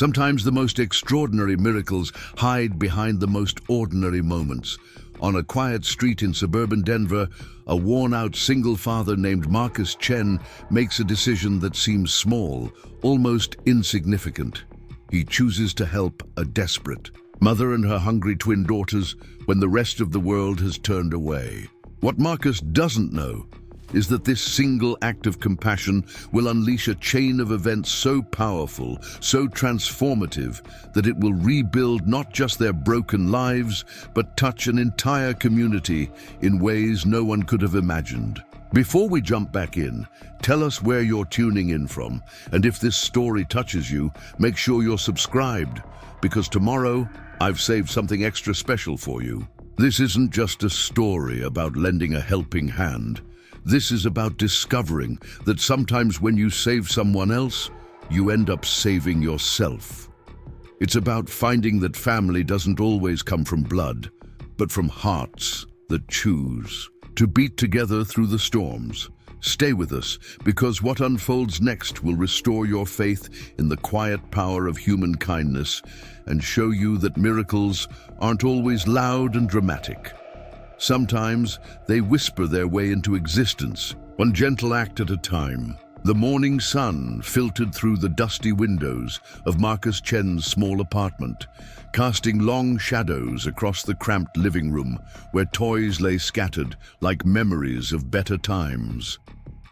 Sometimes the most extraordinary miracles hide behind the most ordinary moments. On a quiet street in suburban Denver, a worn-out single father named Marcus Chen makes a decision that seems small, almost insignificant. He chooses to help a desperate mother and her hungry twin daughters when the rest of the world has turned away. What Marcus doesn't know is that this single act of compassion will unleash a chain of events so powerful, so transformative, that it will rebuild not just their broken lives, but touch an entire community in ways no one could have imagined. Before we jump back in, tell us where you're tuning in from, and if this story touches you, make sure you're subscribed, because tomorrow I've saved something extra special for you. This isn't just a story about lending a helping hand. This is about discovering that sometimes when you save someone else, you end up saving yourself. It's about finding that family doesn't always come from blood, but from hearts that choose to beat together through the storms. Stay with us, because what unfolds next will restore your faith in the quiet power of human kindness and show you that miracles aren't always loud and dramatic. Sometimes they whisper their way into existence, one gentle act at a time. The morning sun filtered through the dusty windows of Marcus Chen's small apartment, casting long shadows across the cramped living room where toys lay scattered like memories of better times.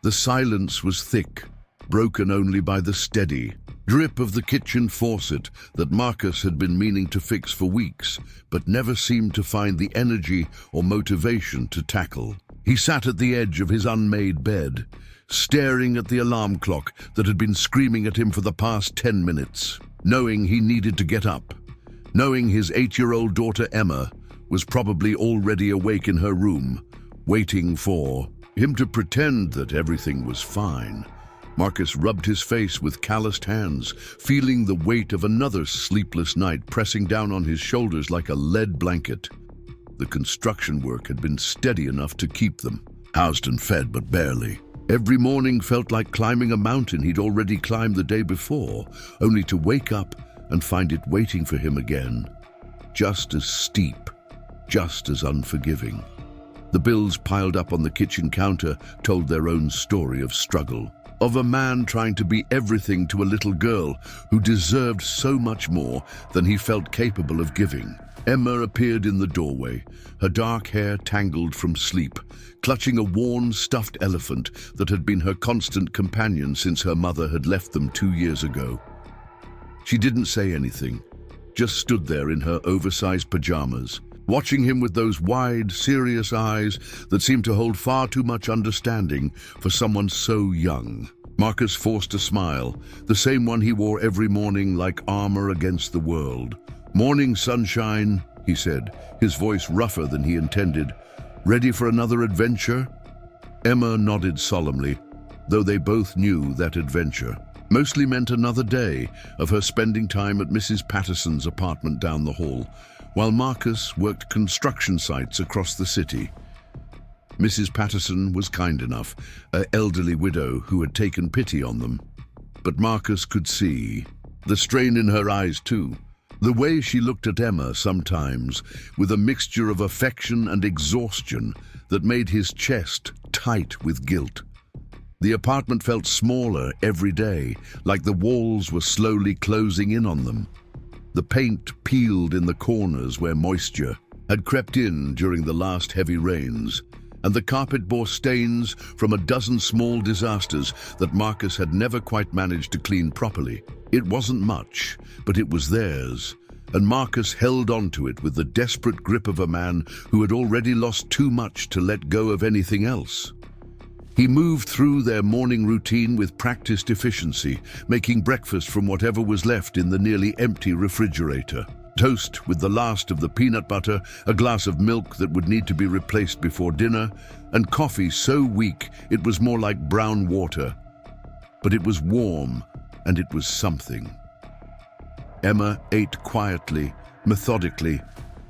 The silence was thick, broken only by the steady drip of the kitchen faucet that Marcus had been meaning to fix for weeks, but never seemed to find the energy or motivation to tackle. He sat at the edge of his unmade bed, staring at the alarm clock that had been screaming at him for the past 10 minutes, knowing he needed to get up, knowing his 8-year-old daughter Emma was probably already awake in her room, waiting for him to pretend that everything was fine. Marcus rubbed his face with calloused hands, feeling the weight of another sleepless night pressing down on his shoulders like a lead blanket. The construction work had been steady enough to keep them housed and fed, but barely. Every morning felt like climbing a mountain he'd already climbed the day before, only to wake up and find it waiting for him again. Just as steep, just as unforgiving. The bills piled up on the kitchen counter told their own story of struggle, of a man trying to be everything to a little girl who deserved so much more than he felt capable of giving. Emma appeared in the doorway, her dark hair tangled from sleep, clutching a worn, stuffed elephant that had been her constant companion since her mother had left them 2 years ago. She didn't say anything, just stood there in her oversized pajamas, watching him with those wide, serious eyes that seemed to hold far too much understanding for someone so young. Marcus forced a smile, the same one he wore every morning like armor against the world. "Morning, sunshine," he said, his voice rougher than he intended. "Ready for another adventure?" Emma nodded solemnly, though they both knew that adventure mostly meant another day of her spending time at Mrs. Patterson's apartment down the hall, while Marcus worked construction sites across the city. Mrs. Patterson was kind enough, an elderly widow who had taken pity on them. But Marcus could see the strain in her eyes too, the way she looked at Emma sometimes with a mixture of affection and exhaustion that made his chest tight with guilt. The apartment felt smaller every day, like the walls were slowly closing in on them. The paint peeled in the corners where moisture had crept in during the last heavy rains, and the carpet bore stains from a dozen small disasters that Marcus had never quite managed to clean properly. It wasn't much, but it was theirs, and Marcus held on to it with the desperate grip of a man who had already lost too much to let go of anything else. He moved through their morning routine with practiced efficiency, making breakfast from whatever was left in the nearly empty refrigerator. Toast with the last of the peanut butter, a glass of milk that would need to be replaced before dinner, and coffee so weak it was more like brown water. But it was warm, and it was something. Emma ate quietly, methodically,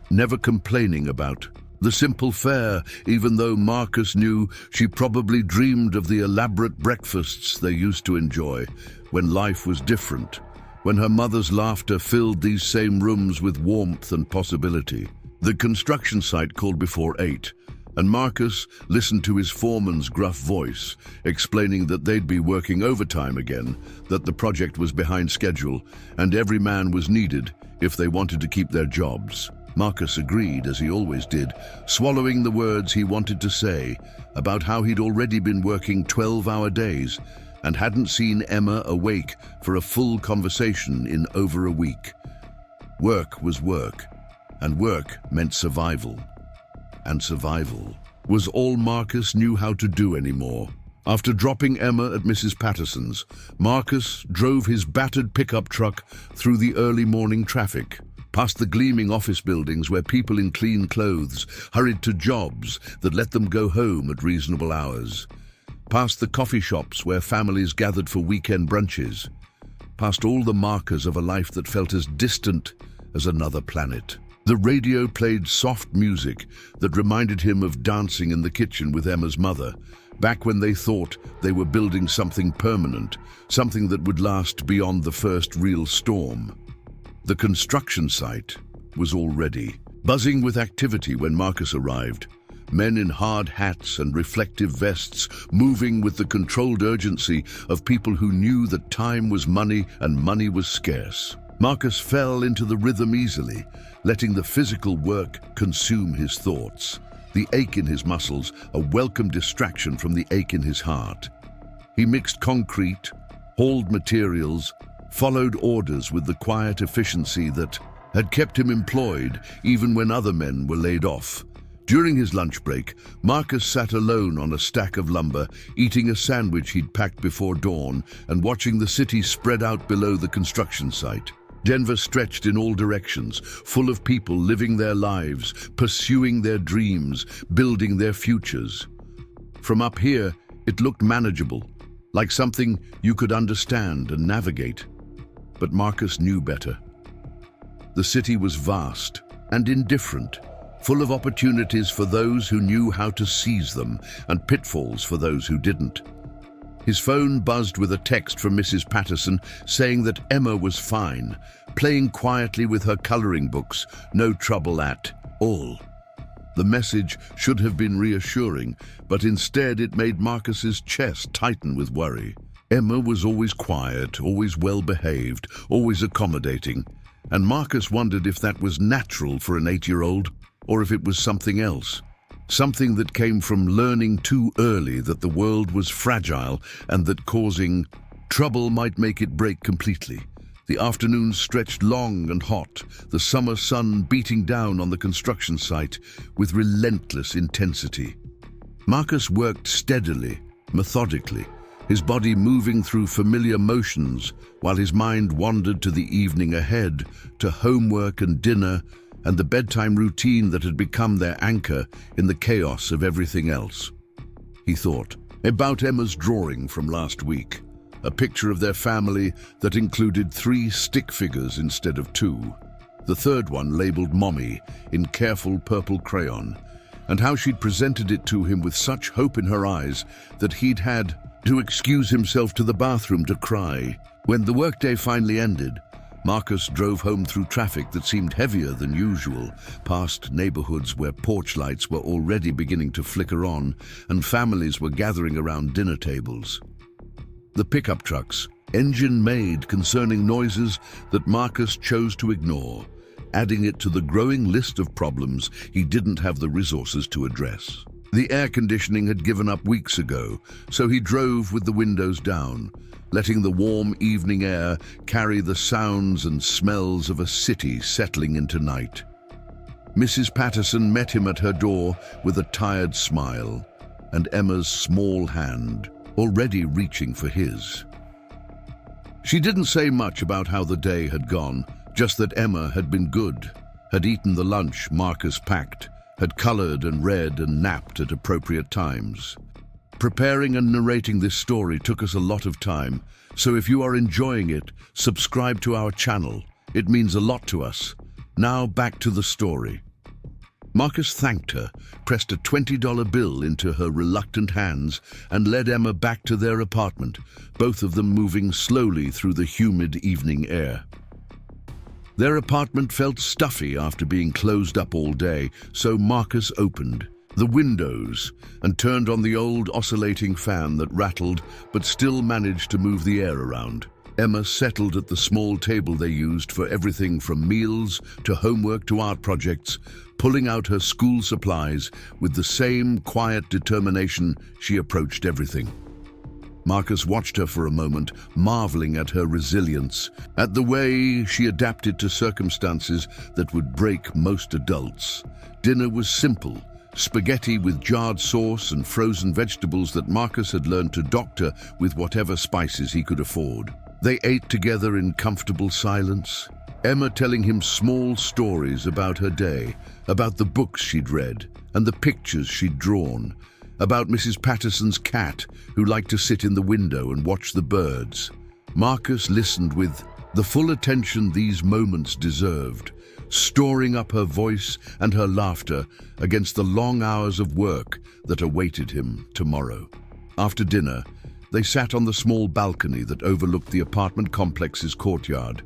never complaining about the simple fare, even though Marcus knew she probably dreamed of the elaborate breakfasts they used to enjoy when life was different when her mother's laughter filled these same rooms with warmth and possibility. The construction site called before 8, and Marcus listened to his foreman's gruff voice, explaining that they'd be working overtime again, that the project was behind schedule, and every man was needed if they wanted to keep their jobs. Marcus agreed, as he always did, swallowing the words he wanted to say about how he'd already been working 12-hour days and hadn't seen Emma awake for a full conversation in over a week. Work was work, and work meant survival. And survival was all Marcus knew how to do anymore. After dropping Emma at Mrs. Patterson's, Marcus drove his battered pickup truck through the early morning traffic, past the gleaming office buildings where people in clean clothes hurried to jobs that let them go home at reasonable hours, past the coffee shops where families gathered for weekend brunches, past all the markers of a life that felt as distant as another planet. The radio played soft music that reminded him of dancing in the kitchen with Emma's mother, back when they thought they were building something permanent, something that would last beyond the first real storm. The construction site was already buzzing with activity when Marcus arrived. Men in hard hats and reflective vests, moving with the controlled urgency of people who knew that time was money and money was scarce. Marcus fell into the rhythm easily, letting the physical work consume his thoughts, the ache in his muscles a welcome distraction from the ache in his heart. He mixed concrete, hauled materials, followed orders with the quiet efficiency that had kept him employed even when other men were laid off. During his lunch break, Marcus sat alone on a stack of lumber, eating a sandwich he'd packed before dawn and watching the city spread out below the construction site. Denver stretched in all directions, full of people living their lives, pursuing their dreams, building their futures. From up here, it looked manageable, like something you could understand and navigate. But Marcus knew better. The city was vast and indifferent, full of opportunities for those who knew how to seize them and pitfalls for those who didn't. His phone buzzed with a text from Mrs. Patterson saying that Emma was fine, playing quietly with her coloring books, no trouble at all. The message should have been reassuring, but instead it made Marcus's chest tighten with worry. Emma was always quiet, always well-behaved, always accommodating, and Marcus wondered if that was natural for an 8-year-old or if it was something else. Something that came from learning too early that the world was fragile and that causing trouble might make it break completely. The afternoons stretched long and hot, the summer sun beating down on the construction site with relentless intensity. Marcus worked steadily, methodically, his body moving through familiar motions while his mind wandered to the evening ahead, to homework and dinner, and the bedtime routine that had become their anchor in the chaos of everything else. He thought about Emma's drawing from last week, a picture of their family that included 3 stick figures instead of 2, the third one labeled Mommy in careful purple crayon, and how she'd presented it to him with such hope in her eyes that he'd had to excuse himself to the bathroom to cry. When the workday finally ended, Marcus drove home through traffic that seemed heavier than usual, past neighborhoods where porch lights were already beginning to flicker on and families were gathering around dinner tables. The pickup trucks, engine made concerning noises that Marcus chose to ignore, adding it to the growing list of problems he didn't have the resources to address. The air conditioning had given up weeks ago, so he drove with the windows down, letting the warm evening air carry the sounds and smells of a city settling into night. Mrs. Patterson met him at her door with a tired smile, and Emma's small hand already reaching for his. She didn't say much about how the day had gone, just that Emma had been good, had eaten the lunch Marcus packed, had colored and read and napped at appropriate times. Preparing and narrating this story took us a lot of time, so if you are enjoying it, subscribe to our channel. It means a lot to us. Now back to the story. Marcus thanked her, pressed a $20 bill into her reluctant hands, and led Emma back to their apartment, both of them moving slowly through the humid evening air. Their apartment felt stuffy after being closed up all day, so Marcus opened the windows and turned on the old oscillating fan that rattled but still managed to move the air around. Emma settled at the small table they used for everything from meals to homework to art projects, pulling out her school supplies with the same quiet determination she approached everything. Marcus watched her for a moment, marveling at her resilience, at the way she adapted to circumstances that would break most adults. Dinner was simple, spaghetti with jarred sauce and frozen vegetables that Marcus had learned to doctor with whatever spices he could afford. They ate together in comfortable silence, Emma telling him small stories about her day, about the books she'd read and the pictures she'd drawn, about Mrs. Patterson's cat who liked to sit in the window and watch the birds. Marcus listened with the full attention these moments deserved, storing up her voice and her laughter against the long hours of work that awaited him tomorrow. After dinner, they sat on the small balcony that overlooked the apartment complex's courtyard,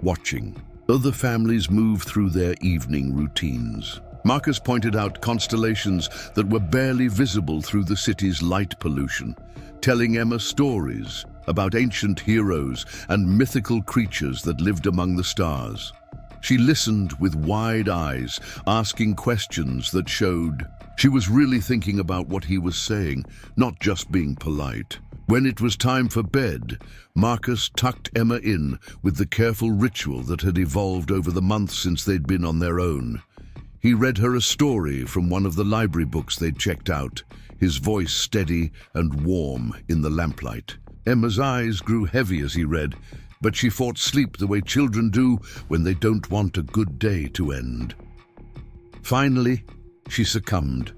watching other families move through their evening routines. Marcus pointed out constellations that were barely visible through the city's light pollution, telling Emma stories about ancient heroes and mythical creatures that lived among the stars. She listened with wide eyes, asking questions that showed she was really thinking about what he was saying, not just being polite. When it was time for bed, Marcus tucked Emma in with the careful ritual that had evolved over the months since they'd been on their own. He read her a story from one of the library books they'd checked out, his voice steady and warm in the lamplight. Emma's eyes grew heavy as he read, but she fought sleep the way children do when they don't want a good day to end. Finally, she succumbed,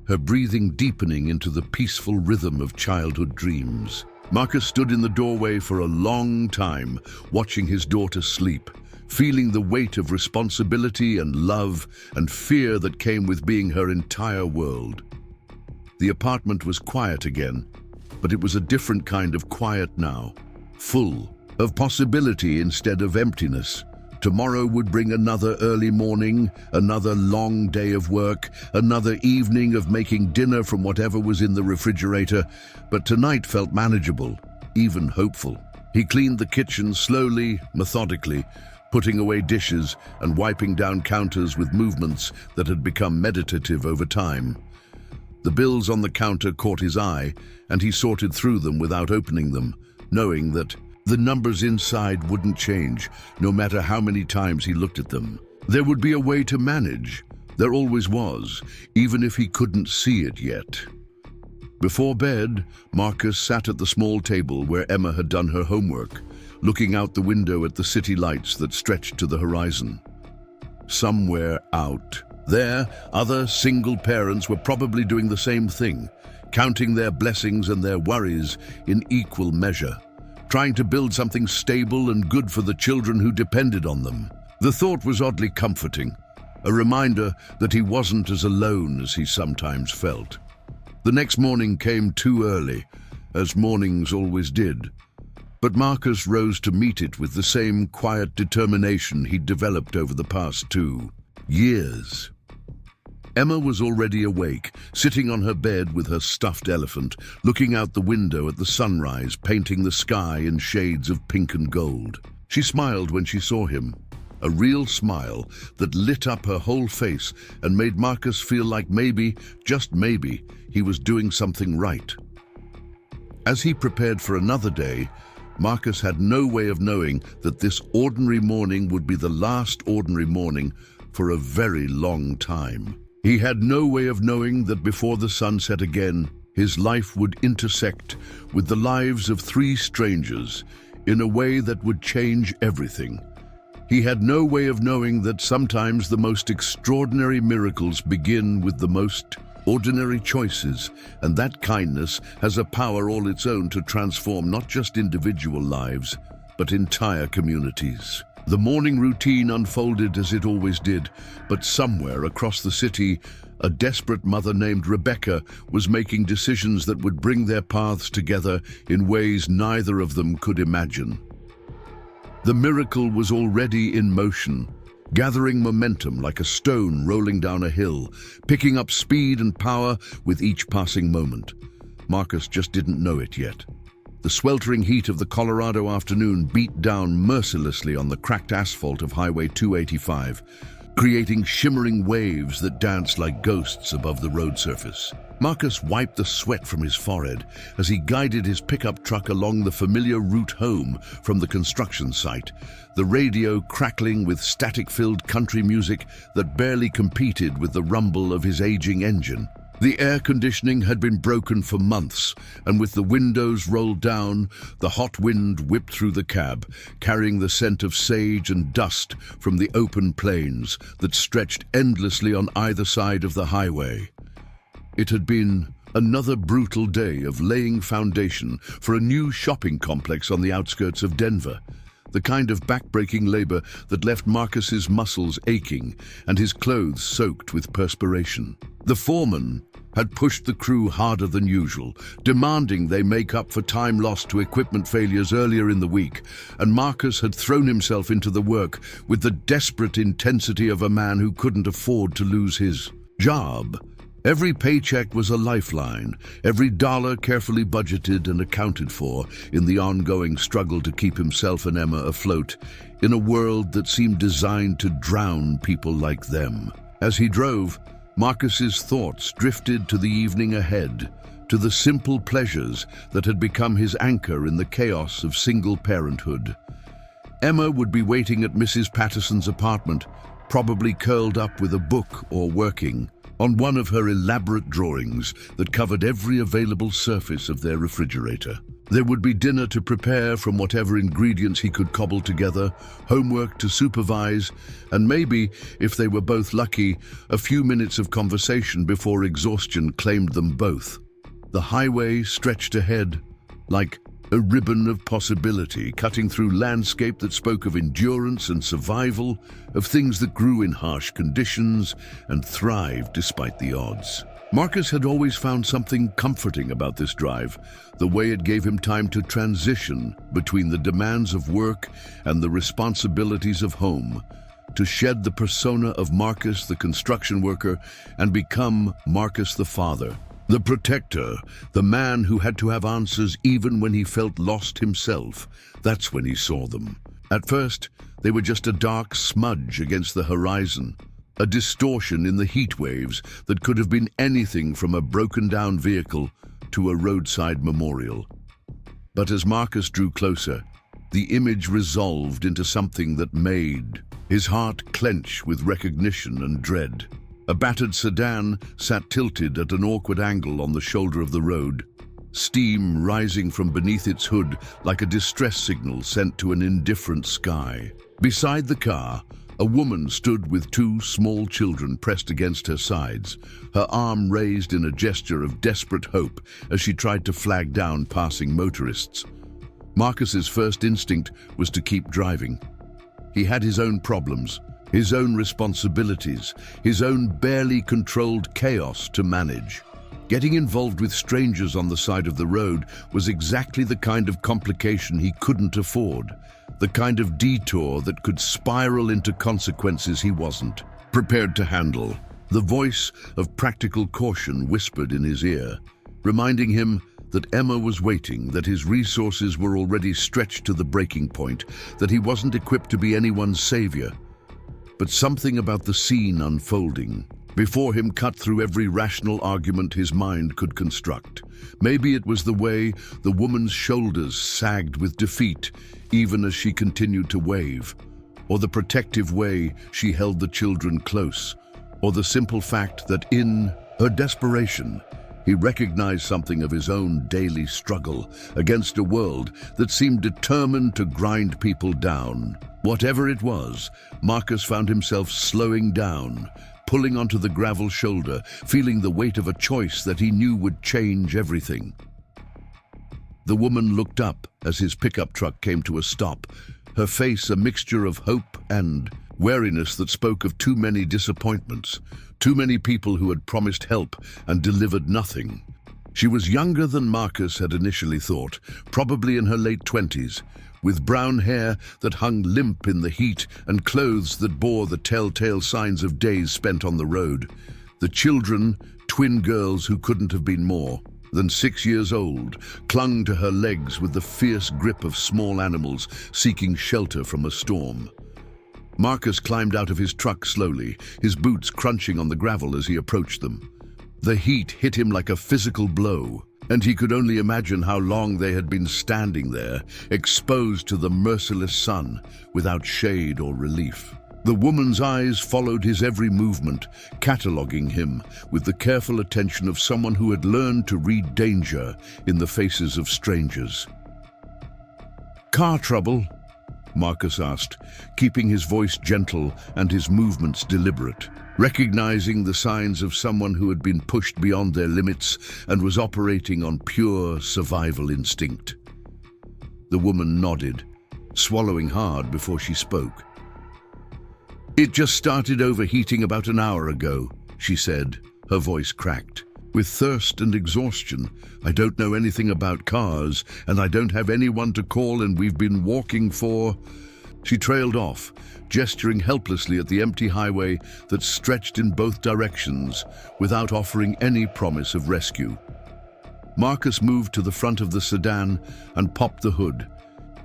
her breathing deepening into the peaceful rhythm of childhood dreams. Marcus stood in the doorway for a long time, watching his daughter sleep, feeling the weight of responsibility and love and fear that came with being her entire world. The apartment was quiet again, but it was a different kind of quiet now, full of possibility instead of emptiness. Tomorrow would bring another early morning, another long day of work, another evening of making dinner from whatever was in the refrigerator, but tonight felt manageable, even hopeful. He cleaned the kitchen slowly, methodically, putting away dishes and wiping down counters with movements that had become meditative over time. The bills on the counter caught his eye, and he sorted through them without opening them, knowing that the numbers inside wouldn't change, no matter how many times he looked at them. There would be a way to manage. There always was, even if he couldn't see it yet. Before bed, Marcus sat at the small table where Emma had done her homework, looking out the window at the city lights that stretched to the horizon. Somewhere out there, other single parents were probably doing the same thing, counting their blessings and their worries in equal measure, trying to build something stable and good for the children who depended on them. The thought was oddly comforting, a reminder that he wasn't as alone as he sometimes felt. The next morning came too early, as mornings always did, but Marcus rose to meet it with the same quiet determination he'd developed over the past 2 years. Emma was already awake, sitting on her bed with her stuffed elephant, looking out the window at the sunrise, painting the sky in shades of pink and gold. She smiled when she saw him, a real smile that lit up her whole face and made Marcus feel like maybe, just maybe, he was doing something right. As he prepared for another day, Marcus had no way of knowing that this ordinary morning would be the last ordinary morning for a very long time. He had no way of knowing that before the sun set again, his life would intersect with the lives of 3 strangers in a way that would change everything. He had no way of knowing that sometimes the most extraordinary miracles begin with the most ordinary choices, and that kindness has a power all its own to transform not just individual lives, but entire communities. The morning routine unfolded as it always did, but somewhere across the city, a desperate mother named Rebecca was making decisions that would bring their paths together in ways neither of them could imagine. The miracle was already in motion, gathering momentum like a stone rolling down a hill, picking up speed and power with each passing moment. Marcus just didn't know it yet. The sweltering heat of the Colorado afternoon beat down mercilessly on the cracked asphalt of Highway 285, creating shimmering waves that danced like ghosts above the road surface. Marcus wiped the sweat from his forehead as he guided his pickup truck along the familiar route home from the construction site, the radio crackling with static-filled country music that barely competed with the rumble of his aging engine. The air conditioning had been broken for months, and with the windows rolled down, the hot wind whipped through the cab, carrying the scent of sage and dust from the open plains that stretched endlessly on either side of the highway. It had been another brutal day of laying foundation for a new shopping complex on the outskirts of Denver, the kind of backbreaking labor that left Marcus's muscles aching and his clothes soaked with perspiration. The foreman had pushed the crew harder than usual, demanding they make up for time lost to equipment failures earlier in the week, and Marcus had thrown himself into the work with the desperate intensity of a man who couldn't afford to lose his job. Every paycheck was a lifeline, every dollar carefully budgeted and accounted for in the ongoing struggle to keep himself and Emma afloat in a world that seemed designed to drown people like them. As he drove, Marcus's thoughts drifted to the evening ahead, to the simple pleasures that had become his anchor in the chaos of single parenthood. Emma would be waiting at Mrs. Patterson's apartment, probably curled up with a book or working on one of her elaborate drawings that covered every available surface of their refrigerator. There would be dinner to prepare from whatever ingredients he could cobble together, homework to supervise, and maybe, if they were both lucky, a few minutes of conversation before exhaustion claimed them both. The highway stretched ahead like a ribbon of possibility, cutting through landscape that spoke of endurance and survival, of things that grew in harsh conditions and thrived despite the odds. Marcus had always found something comforting about this drive, the way it gave him time to transition between the demands of work and the responsibilities of home, to shed the persona of Marcus the construction worker and become Marcus the father, the protector, the man who had to have answers even when he felt lost himself. That's when he saw them. At first, they were just a dark smudge against the horizon, a distortion in the heat waves that could have been anything from a broken-down vehicle to a roadside memorial. But as Marcus drew closer, the image resolved into something that made his heart clench with recognition and dread. A battered sedan sat tilted at an awkward angle on the shoulder of the road, steam rising from beneath its hood like a distress signal sent to an indifferent sky. Beside the car, a woman stood with two small children pressed against her sides, her arm raised in a gesture of desperate hope as she tried to flag down passing motorists. Marcus's first instinct was to keep driving. He had his own problems, his own responsibilities, his own barely controlled chaos to manage. Getting involved with strangers on the side of the road was exactly the kind of complication he couldn't afford, the kind of detour that could spiral into consequences he wasn't prepared to handle. The voice of practical caution whispered in his ear, reminding him that Emma was waiting, that his resources were already stretched to the breaking point, that he wasn't equipped to be anyone's savior. But something about the scene unfolding before him cut through every rational argument his mind could construct. Maybe it was the way the woman's shoulders sagged with defeat even as she continued to wave, or the protective way she held the children close, or the simple fact that in her desperation, he recognized something of his own daily struggle against a world that seemed determined to grind people down. Whatever it was, Marcus found himself slowing down, pulling onto the gravel shoulder, feeling the weight of a choice that he knew would change everything. The woman looked up as his pickup truck came to a stop, her face a mixture of hope and wariness that spoke of too many disappointments, too many people who had promised help and delivered nothing. She was younger than Marcus had initially thought, probably in her late 20s, with brown hair that hung limp in the heat and clothes that bore the telltale signs of days spent on the road. The children, twin girls who couldn't have been more than 6 years old, clung to her legs with the fierce grip of small animals seeking shelter from a storm. Marcus climbed out of his truck slowly, his boots crunching on the gravel as he approached them. The heat hit him like a physical blow, and he could only imagine how long they had been standing there, exposed to the merciless sun, without shade or relief. The woman's eyes followed his every movement, cataloguing him with the careful attention of someone who had learned to read danger in the faces of strangers. "Car trouble?" Marcus asked, keeping his voice gentle and his movements deliberate, recognizing the signs of someone who had been pushed beyond their limits and was operating on pure survival instinct. The woman nodded, swallowing hard before she spoke. "It just started overheating about an hour ago," she said, her voice cracked. "With thirst and exhaustion, I don't know anything about cars, and I don't have anyone to call, and we've been walking for—" She trailed off, gesturing helplessly at the empty highway that stretched in both directions without offering any promise of rescue. Marcus moved to the front of the sedan and popped the hood,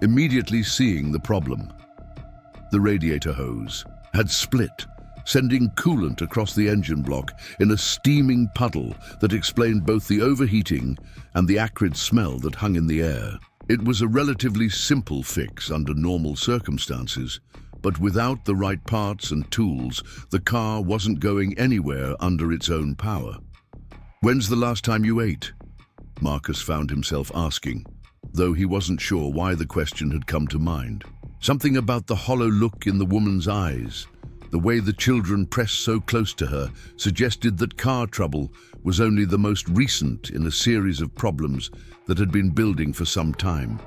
immediately seeing the problem. The radiator hose had split, sending coolant across the engine block in a steaming puddle that explained both the overheating and the acrid smell that hung in the air. It was a relatively simple fix under normal circumstances, but without the right parts and tools, the car wasn't going anywhere under its own power. "When's the last time you ate?" Marcus found himself asking, though he wasn't sure why the question had come to mind. Something about the hollow look in the woman's eyes, the way the children pressed so close to her, suggested that car trouble was only the most recent in a series of problems that had been building for some time.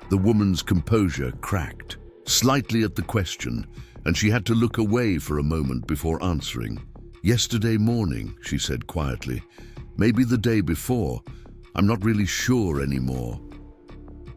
The woman's composure cracked slightly at the question, and she had to look away for a moment before answering. "Yesterday morning," she said quietly. "Maybe the day before. I'm not really sure anymore."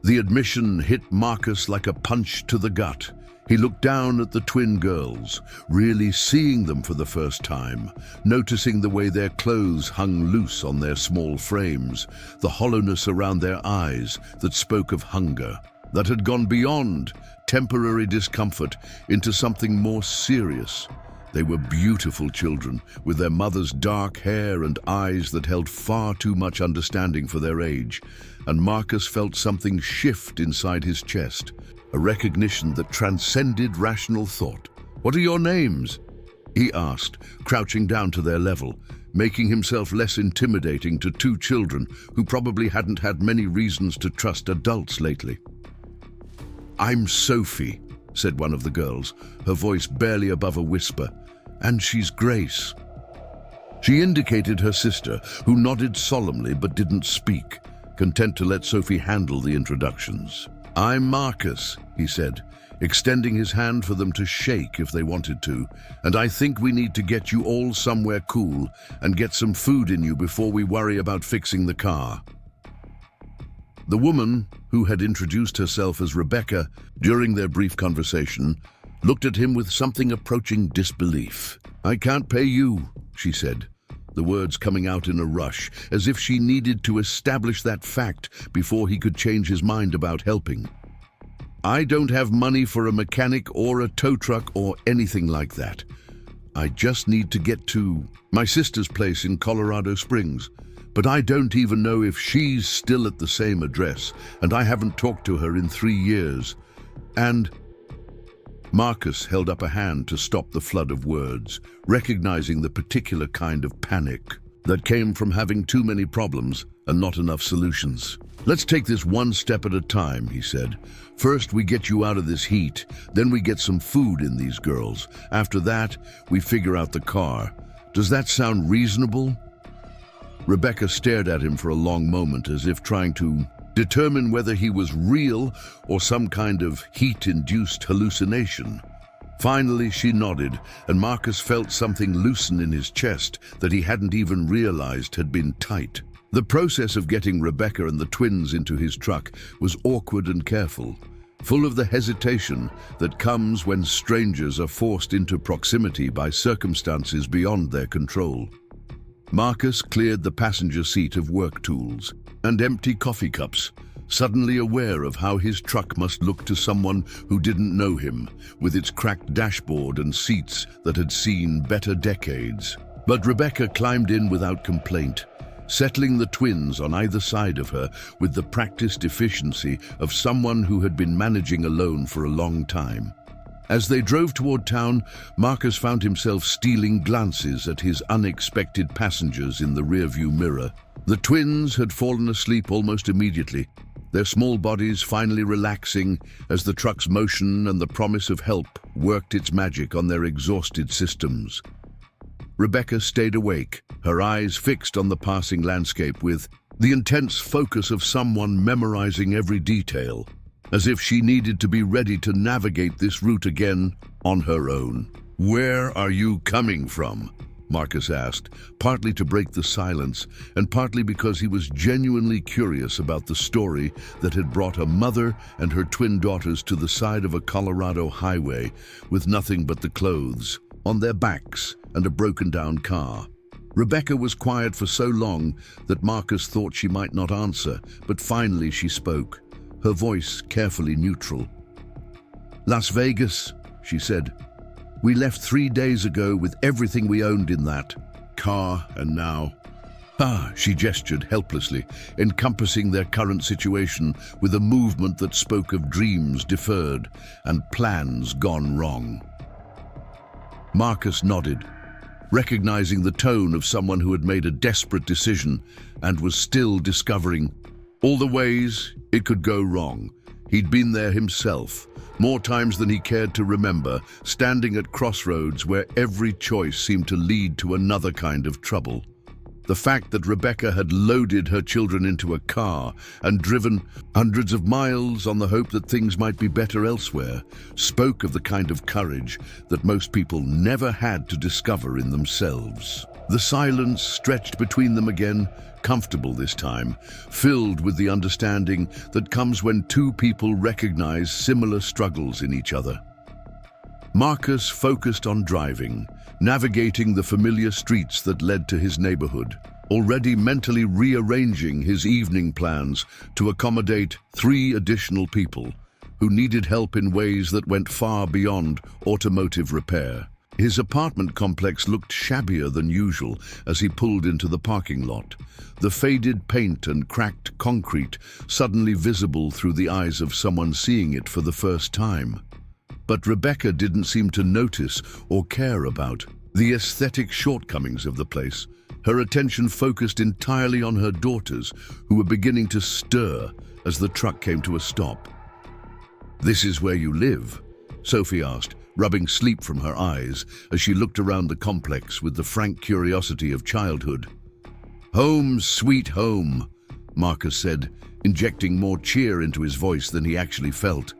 The admission hit Marcus like a punch to the gut. He looked down at the twin girls, really seeing them for the first time, noticing the way their clothes hung loose on their small frames, the hollowness around their eyes that spoke of hunger, that had gone beyond temporary discomfort into something more serious. They were beautiful children, with their mother's dark hair and eyes that held far too much understanding for their age, and Marcus felt something shift inside his chest, a recognition that transcended rational thought. "What are your names?" he asked, crouching down to their level, making himself less intimidating to two children who probably hadn't had many reasons to trust adults lately. "I'm Sophie," said one of the girls, her voice barely above a whisper, "and she's Grace." She indicated her sister, who nodded solemnly but didn't speak, content to let Sophie handle the introductions. "I'm Marcus," he said, extending his hand for them to shake if they wanted to, "and I think we need to get you all somewhere cool and get some food in you before we worry about fixing the car." The woman, who had introduced herself as Rebecca during their brief conversation, looked at him with something approaching disbelief. "I can't pay you," she said, the words coming out in a rush, as if she needed to establish that fact before he could change his mind about helping. "I don't have money for a mechanic or a tow truck or anything like that. I just need to get to my sister's place in Colorado Springs. But I don't even know if she's still at the same address, and I haven't talked to her in 3 years. And—" Marcus held up a hand to stop the flood of words, recognizing the particular kind of panic that came from having too many problems and not enough solutions. "Let's take this one step at a time," he said. "First, we get you out of this heat. Then we get some food in these girls. After that, we figure out the car. Does that sound reasonable?" Rebecca stared at him for a long moment, as if trying to determine whether he was real or some kind of heat-induced hallucination. Finally, she nodded, and Marcus felt something loosen in his chest that he hadn't even realized had been tight. The process of getting Rebecca and the twins into his truck was awkward and careful, full of the hesitation that comes when strangers are forced into proximity by circumstances beyond their control. Marcus cleared the passenger seat of work tools and empty coffee cups, suddenly aware of how his truck must look to someone who didn't know him, with its cracked dashboard and seats that had seen better decades. But Rebecca climbed in without complaint, settling the twins on either side of her with the practiced efficiency of someone who had been managing alone for a long time. As they drove toward town, Marcus found himself stealing glances at his unexpected passengers in the rearview mirror. The twins had fallen asleep almost immediately, their small bodies finally relaxing as the truck's motion and the promise of help worked its magic on their exhausted systems. Rebecca stayed awake, her eyes fixed on the passing landscape with the intense focus of someone memorizing every detail, as if she needed to be ready to navigate this route again on her own. "Where are you coming from?" Marcus asked, partly to break the silence and partly because he was genuinely curious about the story that had brought a mother and her twin daughters to the side of a Colorado highway with nothing but the clothes on their backs and a broken-down car. Rebecca was quiet for so long that Marcus thought she might not answer, but finally she spoke, her voice carefully neutral. "Las Vegas," she said. "We left 3 days ago with everything we owned in that car, and now..." She gestured helplessly, encompassing their current situation with a movement that spoke of dreams deferred and plans gone wrong. Marcus nodded, recognizing the tone of someone who had made a desperate decision and was still discovering all the ways it could go wrong. He'd been there himself, more times than he cared to remember, standing at crossroads where every choice seemed to lead to another kind of trouble. The fact that Rebecca had loaded her children into a car and driven hundreds of miles on the hope that things might be better elsewhere spoke of the kind of courage that most people never had to discover in themselves. The silence stretched between them again, comfortable this time, filled with the understanding that comes when two people recognize similar struggles in each other. Marcus focused on driving, navigating the familiar streets that led to his neighborhood, already mentally rearranging his evening plans to accommodate 3 additional people who needed help in ways that went far beyond automotive repair. His apartment complex looked shabbier than usual as he pulled into the parking lot, the faded paint and cracked concrete suddenly visible through the eyes of someone seeing it for the first time. But Rebecca didn't seem to notice or care about the aesthetic shortcomings of the place. Her attention focused entirely on her daughters, who were beginning to stir as the truck came to a stop. "This is where you live?" Sophie asked, rubbing sleep from her eyes as she looked around the complex with the frank curiosity of childhood. "Home, sweet home," Marcus said, injecting more cheer into his voice than he actually felt.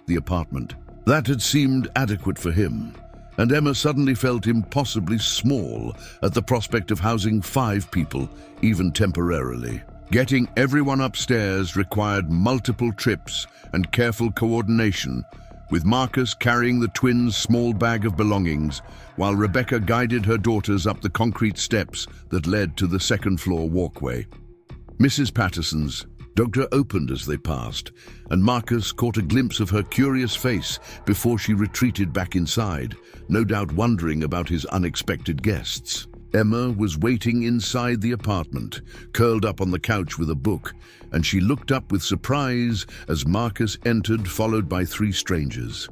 The apartment. That had seemed adequate for him, and Emma suddenly felt impossibly small at the prospect of housing 5 people, even temporarily. Getting everyone upstairs required multiple trips and careful coordination, with Marcus carrying the twins' small bag of belongings, while Rebecca guided her daughters up the concrete steps that led to the second-floor walkway. Mrs. Patterson's door opened as they passed, and Marcus caught a glimpse of her curious face before she retreated back inside, no doubt wondering about his unexpected guests. Emma was waiting inside the apartment, curled up on the couch with a book, and she looked up with surprise as Marcus entered, followed by 3 strangers.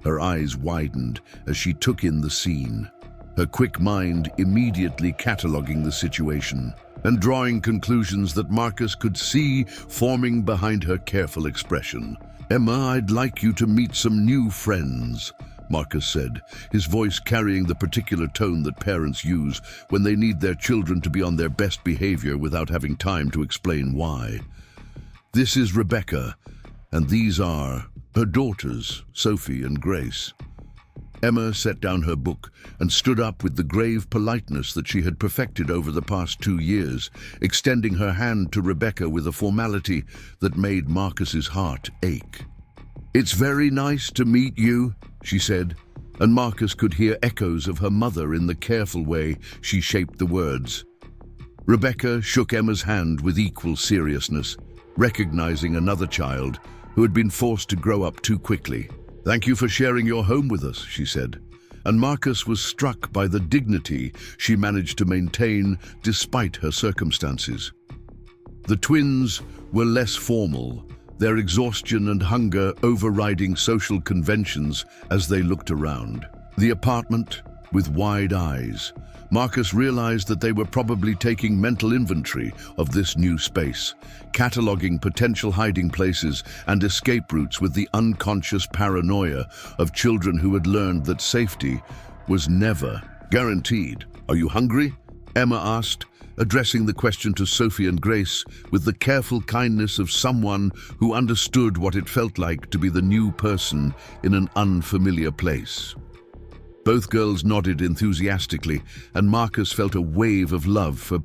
Her eyes widened as she took in the scene, her quick mind immediately cataloging the situation and drawing conclusions that Marcus could see forming behind her careful expression. "Emma, I'd like you to meet some new friends," Marcus said, his voice carrying the particular tone that parents use when they need their children to be on their best behavior without having time to explain why. This is Rebecca, and these are her daughters, Sophie and Grace. Emma set down her book and stood up with the grave politeness that she had perfected over the past 2 years, extending her hand to Rebecca with a formality that made Marcus's heart ache. "It's very nice to meet you," she said, and Marcus could hear echoes of her mother in the careful way she shaped the words. Rebecca shook Emma's hand with equal seriousness, recognizing another child who had been forced to grow up too quickly. "Thank you for sharing your home with us," she said, and Marcus was struck by the dignity she managed to maintain despite her circumstances. The twins were less formal, their exhaustion and hunger overriding social conventions as they looked around. The apartment, with wide eyes, Marcus realized that they were probably taking mental inventory of this new space, cataloging potential hiding places and escape routes with the unconscious paranoia of children who had learned that safety was never guaranteed. "Are you hungry?" Emma asked, addressing the question to Sophie and Grace with the careful kindness of someone who understood what it felt like to be the new person in an unfamiliar place. Both girls nodded enthusiastically, and Marcus felt a wave of love for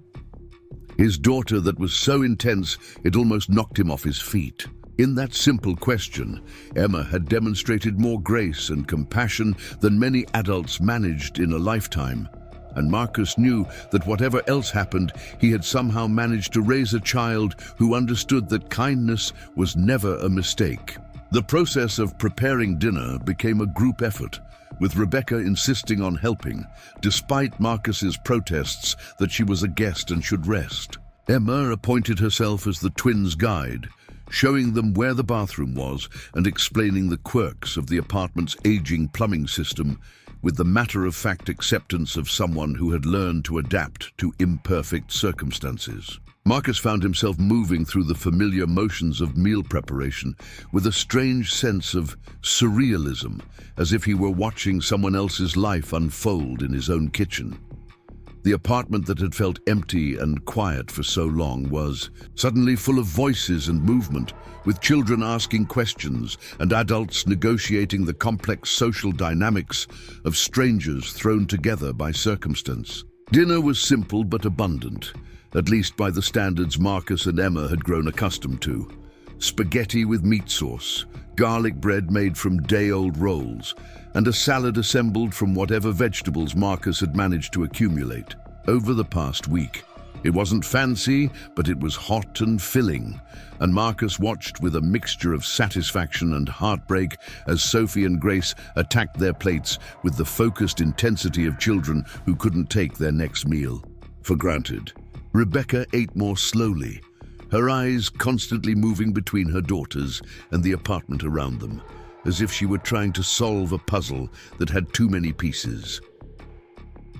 his daughter that was so intense it almost knocked him off his feet. In that simple question, Emma had demonstrated more grace and compassion than many adults managed in a lifetime, and Marcus knew that whatever else happened, he had somehow managed to raise a child who understood that kindness was never a mistake. The process of preparing dinner became a group effort, with Rebecca insisting on helping, despite Marcus's protests that she was a guest and should rest. Emma appointed herself as the twins' guide, showing them where the bathroom was and explaining the quirks of the apartment's aging plumbing system with the matter-of-fact acceptance of someone who had learned to adapt to imperfect circumstances. Marcus found himself moving through the familiar motions of meal preparation with a strange sense of surrealism, as if he were watching someone else's life unfold in his own kitchen. The apartment that had felt empty and quiet for so long was suddenly full of voices and movement, with children asking questions and adults negotiating the complex social dynamics of strangers thrown together by circumstance. Dinner was simple but abundant, at least by the standards Marcus and Emma had grown accustomed to. Spaghetti with meat sauce, garlic bread made from day-old rolls, and a salad assembled from whatever vegetables Marcus had managed to accumulate. Over the past week, it wasn't fancy, but it was hot and filling, and Marcus watched with a mixture of satisfaction and heartbreak as Sophie and Grace attacked their plates with the focused intensity of children who couldn't take their next meal for granted. Rebecca ate more slowly, her eyes constantly moving between her daughters and the apartment around them, as if she were trying to solve a puzzle that had too many pieces.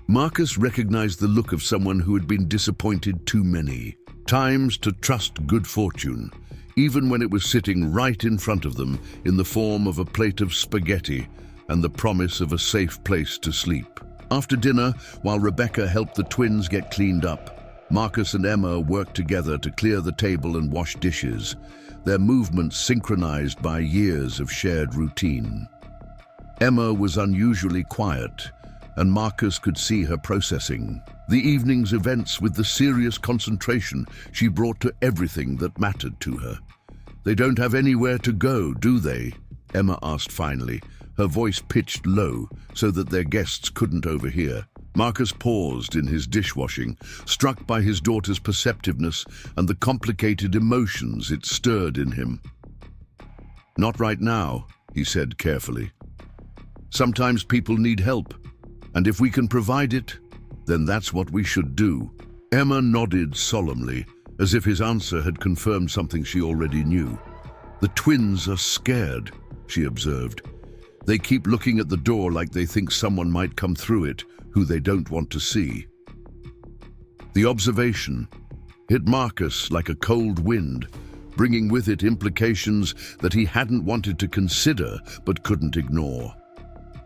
Marcus recognized the look of someone who had been disappointed too many times to trust good fortune, even when it was sitting right in front of them in the form of a plate of spaghetti and the promise of a safe place to sleep. After dinner, while Rebecca helped the twins get cleaned up, Marcus and Emma worked together to clear the table and wash dishes, their movements synchronized by years of shared routine. Emma was unusually quiet, and Marcus could see her processing the evening's events with the serious concentration she brought to everything that mattered to her. "They don't have anywhere to go, do they?" Emma asked finally, her voice pitched low so that their guests couldn't overhear. Marcus paused in his dishwashing, struck by his daughter's perceptiveness and the complicated emotions it stirred in him. "Not right now," he said carefully. "Sometimes people need help, and if we can provide it, then that's what we should do." Emma nodded solemnly, as if his answer had confirmed something she already knew. "The twins are scared," she observed. "They keep looking at the door like they think someone might come through it who they don't want to see." The observation hit Marcus like a cold wind, bringing with it implications that he hadn't wanted to consider but couldn't ignore.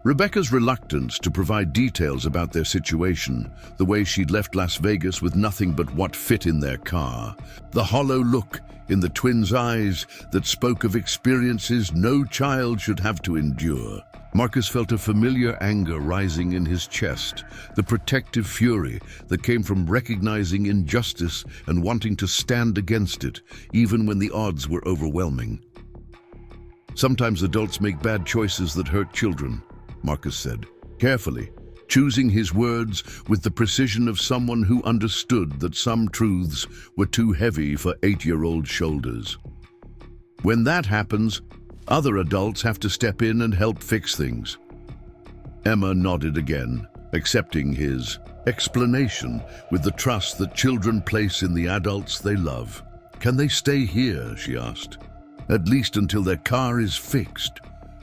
Rebecca's reluctance to provide details about their situation, the way she'd left Las Vegas with nothing but what fit in their car, the hollow look in the twins' eyes that spoke of experiences no child should have to endure. Marcus felt a familiar anger rising in his chest, the protective fury that came from recognizing injustice and wanting to stand against it, even when the odds were overwhelming. "Sometimes adults make bad choices that hurt children," Marcus said, carefully, choosing his words with the precision of someone who understood that some truths were too heavy for 8-year-old shoulders. "When that happens, other adults have to step in and help fix things." Emma nodded again, accepting his explanation with the trust that children place in the adults they love. "Can they stay here?" she asked. "At least until their car is fixed."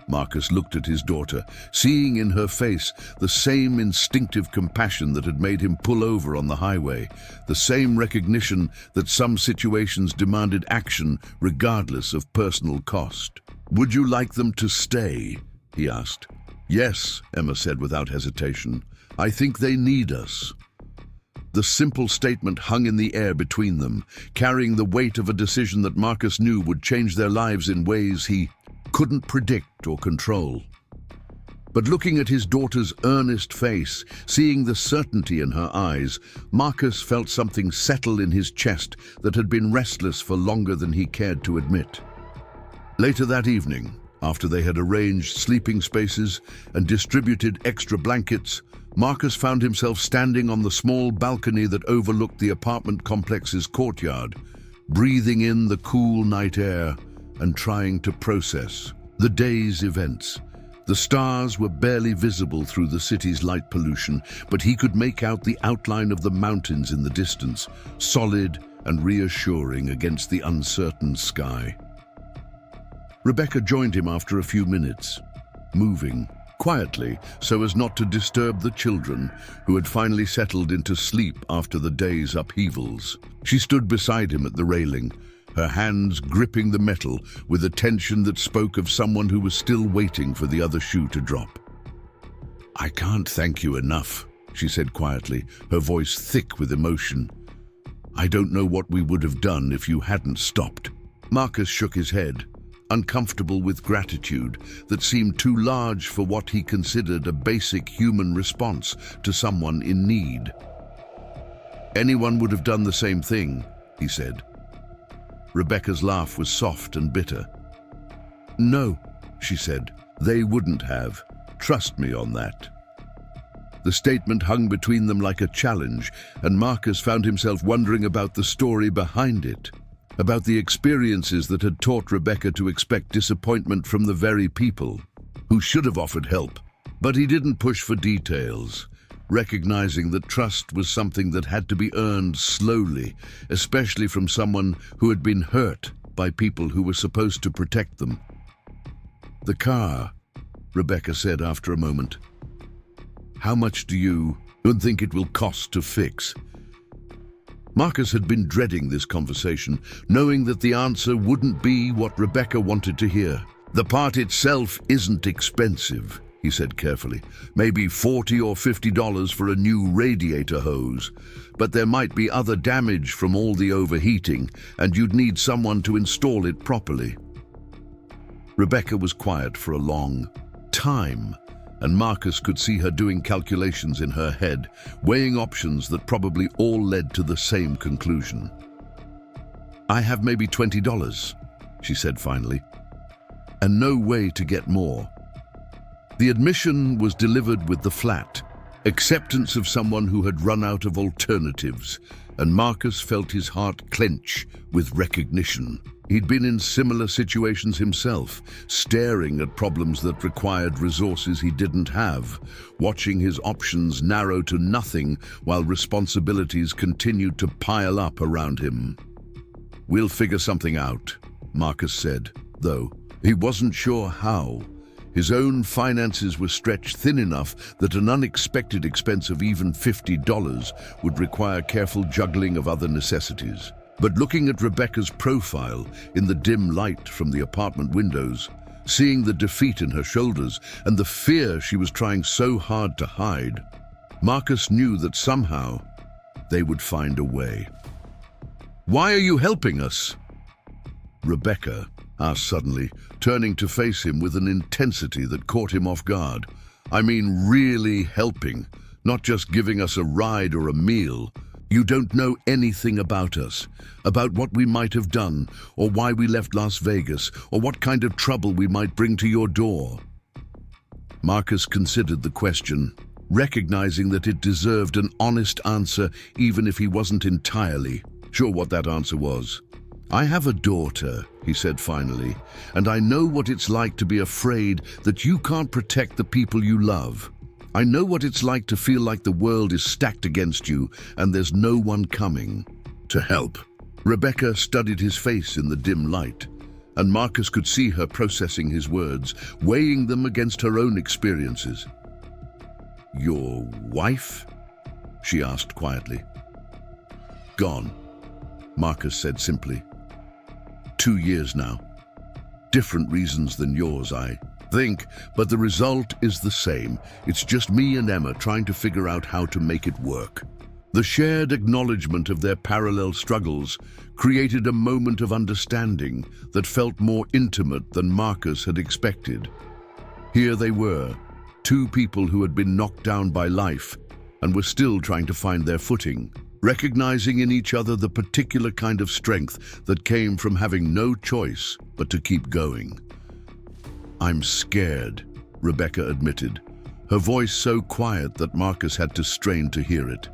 Marcus looked at his daughter, seeing in her face the same instinctive compassion that had made him pull over on the highway, the same recognition that some situations demanded action regardless of personal cost. "Would you like them to stay?" he asked. "Yes," Emma said without hesitation. "I think they need us." The simple statement hung in the air between them, carrying the weight of a decision that Marcus knew would change their lives in ways he couldn't predict or control. But looking at his daughter's earnest face, seeing the certainty in her eyes, Marcus felt something settle in his chest that had been restless for longer than he cared to admit. Later that evening, after they had arranged sleeping spaces and distributed extra blankets, Marcus found himself standing on the small balcony that overlooked the apartment complex's courtyard, breathing in the cool night air and trying to process the day's events. The stars were barely visible through the city's light pollution, but he could make out the outline of the mountains in the distance, solid and reassuring against the uncertain sky. Rebecca joined him after a few minutes, moving quietly so as not to disturb the children, who had finally settled into sleep after the day's upheavals. She stood beside him at the railing, her hands gripping the metal with a tension that spoke of someone who was still waiting for the other shoe to drop. "I can't thank you enough," she said quietly, her voice thick with emotion. "I don't know what we would have done if you hadn't stopped." Marcus shook his head, uncomfortable with gratitude that seemed too large for what he considered a basic human response to someone in need. "Anyone would have done the same thing," he said. Rebecca's laugh was soft and bitter. "No," she said, "they wouldn't have. Trust me on that." The statement hung between them like a challenge, and Marcus found himself wondering about the story behind it, about the experiences that had taught Rebecca to expect disappointment from the very people who should have offered help. But he didn't push for details, recognizing that trust was something that had to be earned slowly, especially from someone who had been hurt by people who were supposed to protect them. "The car," Rebecca said after a moment. "How much do you think it will cost to fix?" Marcus had been dreading this conversation, knowing that the answer wouldn't be what Rebecca wanted to hear. "The part itself isn't expensive," he said carefully. "Maybe $40 or $50 for a new radiator hose. But there might be other damage from all the overheating, and you'd need someone to install it properly." Rebecca was quiet for a long time, and Marcus could see her doing calculations in her head, weighing options that probably all led to the same conclusion. "I have maybe $20, she said finally, "and no way to get more." The admission was delivered with the flat acceptance of someone who had run out of alternatives, and Marcus felt his heart clench with recognition. He'd been in similar situations himself, staring at problems that required resources he didn't have, watching his options narrow to nothing while responsibilities continued to pile up around him. "We'll figure something out," Marcus said, though he wasn't sure how. His own finances were stretched thin enough that an unexpected expense of even $50 would require careful juggling of other necessities. But looking at Rebecca's profile in the dim light from the apartment windows, Seeing the defeat in her shoulders and the fear she was trying so hard to hide, Marcus knew that somehow they would find a way. "Why are you helping us?" Rebecca asked suddenly, turning to face him with an intensity that caught him off guard. "I mean really helping, not just giving us a ride or a meal. You don't know anything about us, about what we might have done, or why we left Las Vegas, or what kind of trouble we might bring to your door." Marcus considered the question, recognizing that it deserved an honest answer even if he wasn't entirely sure what that answer was. "I have a daughter," he said finally, "and I know what it's like to be afraid that you can't protect the people you love. I know what it's like to feel like the world is stacked against you and there's no one coming to help." Rebecca studied his face in the dim light, and Marcus could see her processing his words, weighing them against her own experiences. "Your wife?" she asked quietly. "Gone," Marcus said simply. 2 years now. Different reasons than yours, I think, but the result is the same. It's just me and Emma trying to figure out how to make it work." The shared acknowledgement of their parallel struggles created a moment of understanding that felt more intimate than Marcus had expected. Here they were, two people who had been knocked down by life and were still trying to find their footing, recognizing in each other the particular kind of strength that came from having no choice but to keep going. "I'm scared," Rebecca admitted, her voice so quiet that Marcus had to strain to hear it.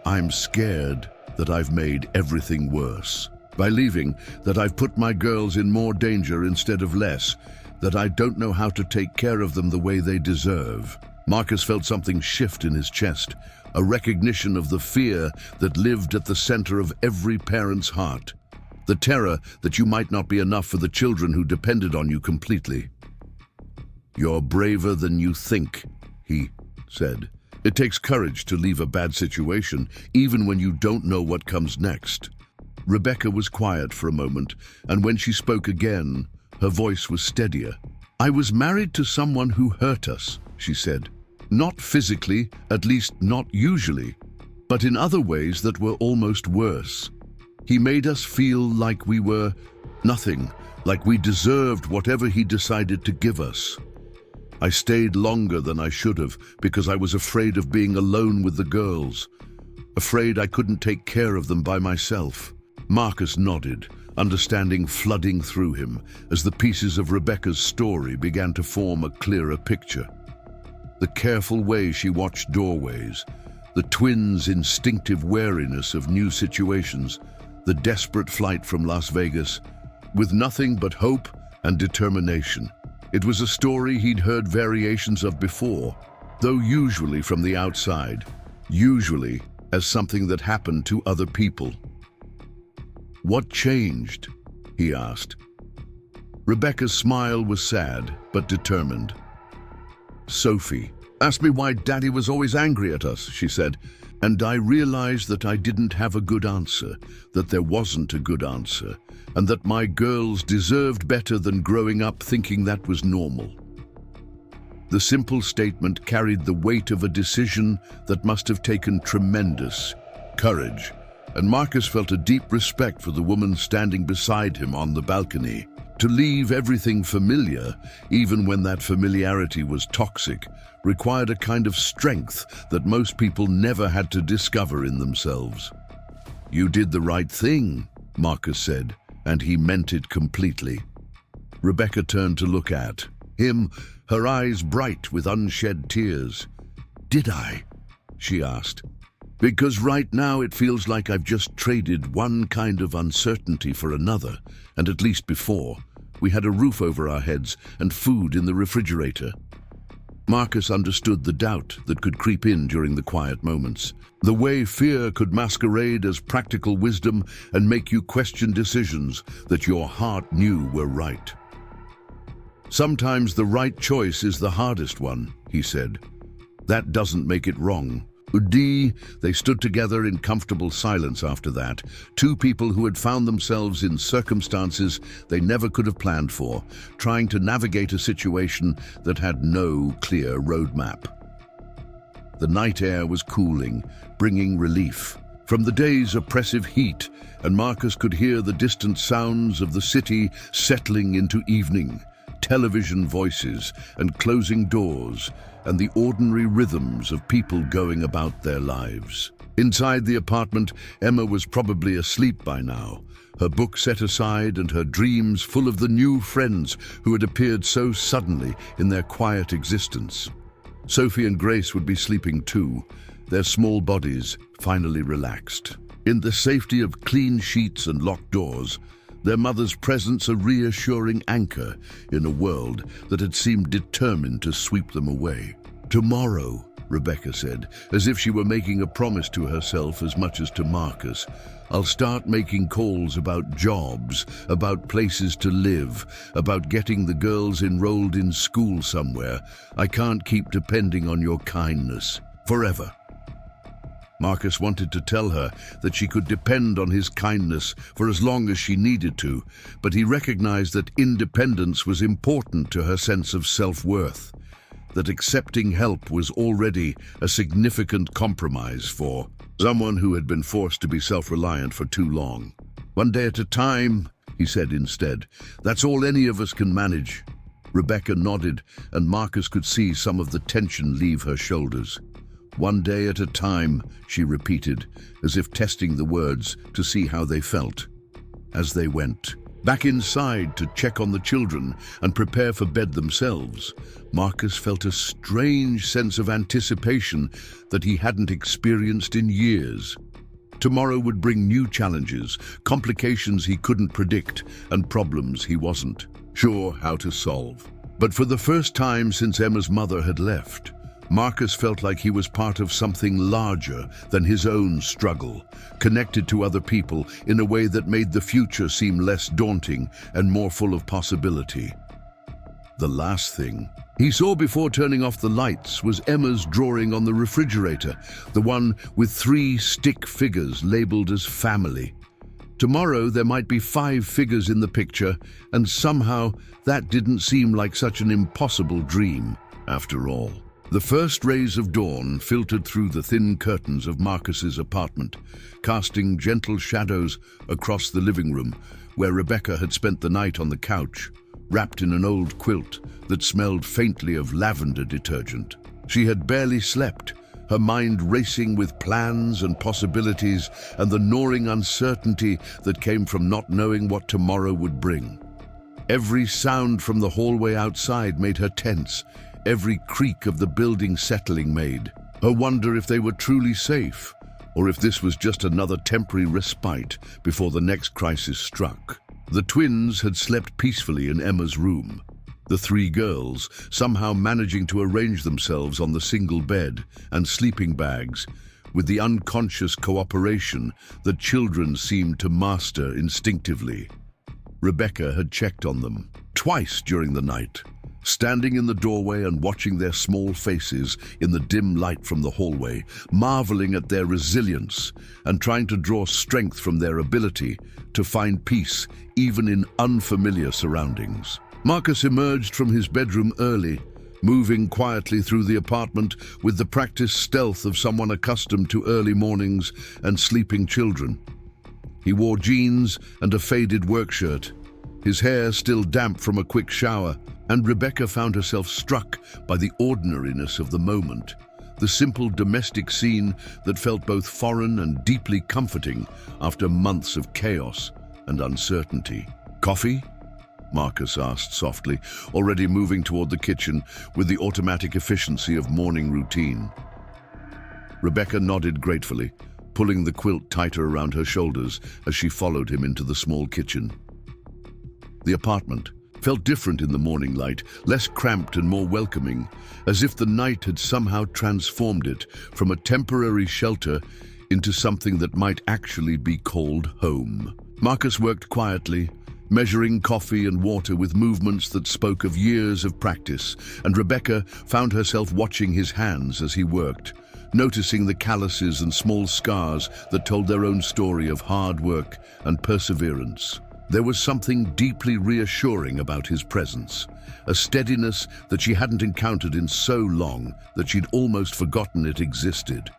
"I'm scared that I've made everything worse. By leaving, that I've put my girls in more danger instead of less, that I don't know how to take care of them the way they deserve." Marcus felt something shift in his chest, a recognition of the fear that lived at the center of every parent's heart. The terror that you might not be enough for the children who depended on you completely. "You're braver than you think," he said. "It takes courage to leave a bad situation, even when you don't know what comes next." Rebecca was quiet for a moment, and when she spoke again, her voice was steadier. "I was married to someone who hurt us," she said. "Not physically, at least not usually, but in other ways that were almost worse. He made us feel like we were nothing, like we deserved whatever he decided to give us. I stayed longer than I should have because I was afraid of being alone with the girls, afraid I couldn't take care of them by myself." Marcus nodded, understanding flooding through him as the pieces of Rebecca's story began to form a clearer picture. The careful way she watched doorways, the twins' instinctive wariness of new situations, the desperate flight from Las Vegas, with nothing but hope and determination. It was a story he'd heard variations of before, though usually from the outside, usually as something that happened to other people. "What changed?" he asked. Rebecca's smile was sad but determined. "Sophie asked me why Daddy was always angry at us," she said, "and I realized that I didn't have a good answer, that there wasn't a good answer, and that my girls deserved better than growing up thinking that was normal." The simple statement carried the weight of a decision that must have taken tremendous courage, and Marcus felt a deep respect for the woman standing beside him on the balcony. To leave everything familiar, even when that familiarity was toxic, required a kind of strength that most people never had to discover in themselves. "You did the right thing," Marcus said, and he meant it completely. Rebecca turned to look at him, her eyes bright with unshed tears. "Did I?" she asked. "Because right now it feels like I've just traded one kind of uncertainty for another, and at least before, we had a roof over our heads and food in the refrigerator." Marcus understood the doubt that could creep in during the quiet moments, the way fear could masquerade as practical wisdom and make you question decisions that your heart knew were right. "Sometimes the right choice is the hardest one," he said. "That doesn't make it wrong, They stood together in comfortable silence after that, two people who had found themselves in circumstances they never could have planned for, trying to navigate a situation that had no clear roadmap. The night air was cooling, bringing relief from the day's oppressive heat, and Marcus could hear the distant sounds of the city settling into evening, television voices and closing doors, and the ordinary rhythms of people going about their lives. Inside the apartment, Emma was probably asleep by now, her book set aside and her dreams full of the new friends who had appeared so suddenly in their quiet existence. Sophie and Grace would be sleeping too, their small bodies finally relaxed. In the safety of clean sheets and locked doors, their mother's presence a reassuring anchor in a world that had seemed determined to sweep them away. "Tomorrow," Rebecca said, as if she were making a promise to herself as much as to Marcus, "I'll start making calls about jobs, about places to live, about getting the girls enrolled in school somewhere. I can't keep depending on your kindness forever." Marcus wanted to tell her that she could depend on his kindness for as long as she needed to, but he recognized that independence was important to her sense of self-worth, that accepting help was already a significant compromise for someone who had been forced to be self-reliant for too long. "One day at a time," he said instead. "That's all any of us can manage." Rebecca nodded, and Marcus could see some of the tension leave her shoulders. "One day at a time," she repeated, as if testing the words to see how they felt. As they went back inside to check on the children and prepare for bed themselves, Marcus felt a strange sense of anticipation that he hadn't experienced in years. Tomorrow would bring new challenges, complications he couldn't predict, and problems he wasn't sure how to solve. But for the first time since Emma's mother had left, Marcus felt like he was part of something larger than his own struggle, connected to other people in a way that made the future seem less daunting and more full of possibility. The last thing he saw before turning off the lights was Emma's drawing on the refrigerator, the one with 3 stick figures labeled as family. Tomorrow there might be 5 figures in the picture, and somehow that didn't seem like such an impossible dream after all. The first rays of dawn filtered through the thin curtains of Marcus's apartment, casting gentle shadows across the living room, where Rebecca had spent the night on the couch, wrapped in an old quilt that smelled faintly of lavender detergent. She had barely slept, her mind racing with plans and possibilities and the gnawing uncertainty that came from not knowing what tomorrow would bring. Every sound from the hallway outside made her tense, every creak of the building settling made her wonder if they were truly safe, or if this was just another temporary respite before the next crisis struck. The twins had slept peacefully in Emma's room, the 3 girls somehow managing to arrange themselves on the single bed and sleeping bags with the unconscious cooperation that children seemed to master instinctively. Rebecca had checked on them twice during the night, standing in the doorway and watching their small faces in the dim light from the hallway, marveling at their resilience and trying to draw strength from their ability to find peace even in unfamiliar surroundings. Marcus emerged from his bedroom early, moving quietly through the apartment with the practiced stealth of someone accustomed to early mornings and sleeping children. He wore jeans and a faded work shirt, his hair still damp from a quick shower, and Rebecca found herself struck by the ordinariness of the moment, the simple domestic scene that felt both foreign and deeply comforting after months of chaos and uncertainty. "Coffee?" Marcus asked softly, already moving toward the kitchen with the automatic efficiency of morning routine. Rebecca nodded gratefully, pulling the quilt tighter around her shoulders as she followed him into the small kitchen. The apartment felt different in the morning light, less cramped and more welcoming, as if the night had somehow transformed it from a temporary shelter into something that might actually be called home. Marcus worked quietly, measuring coffee and water with movements that spoke of years of practice, and Rebecca found herself watching his hands as he worked, noticing the calluses and small scars that told their own story of hard work and perseverance. There was something deeply reassuring about his presence, a steadiness that she hadn't encountered in so long that she'd almost forgotten it existed.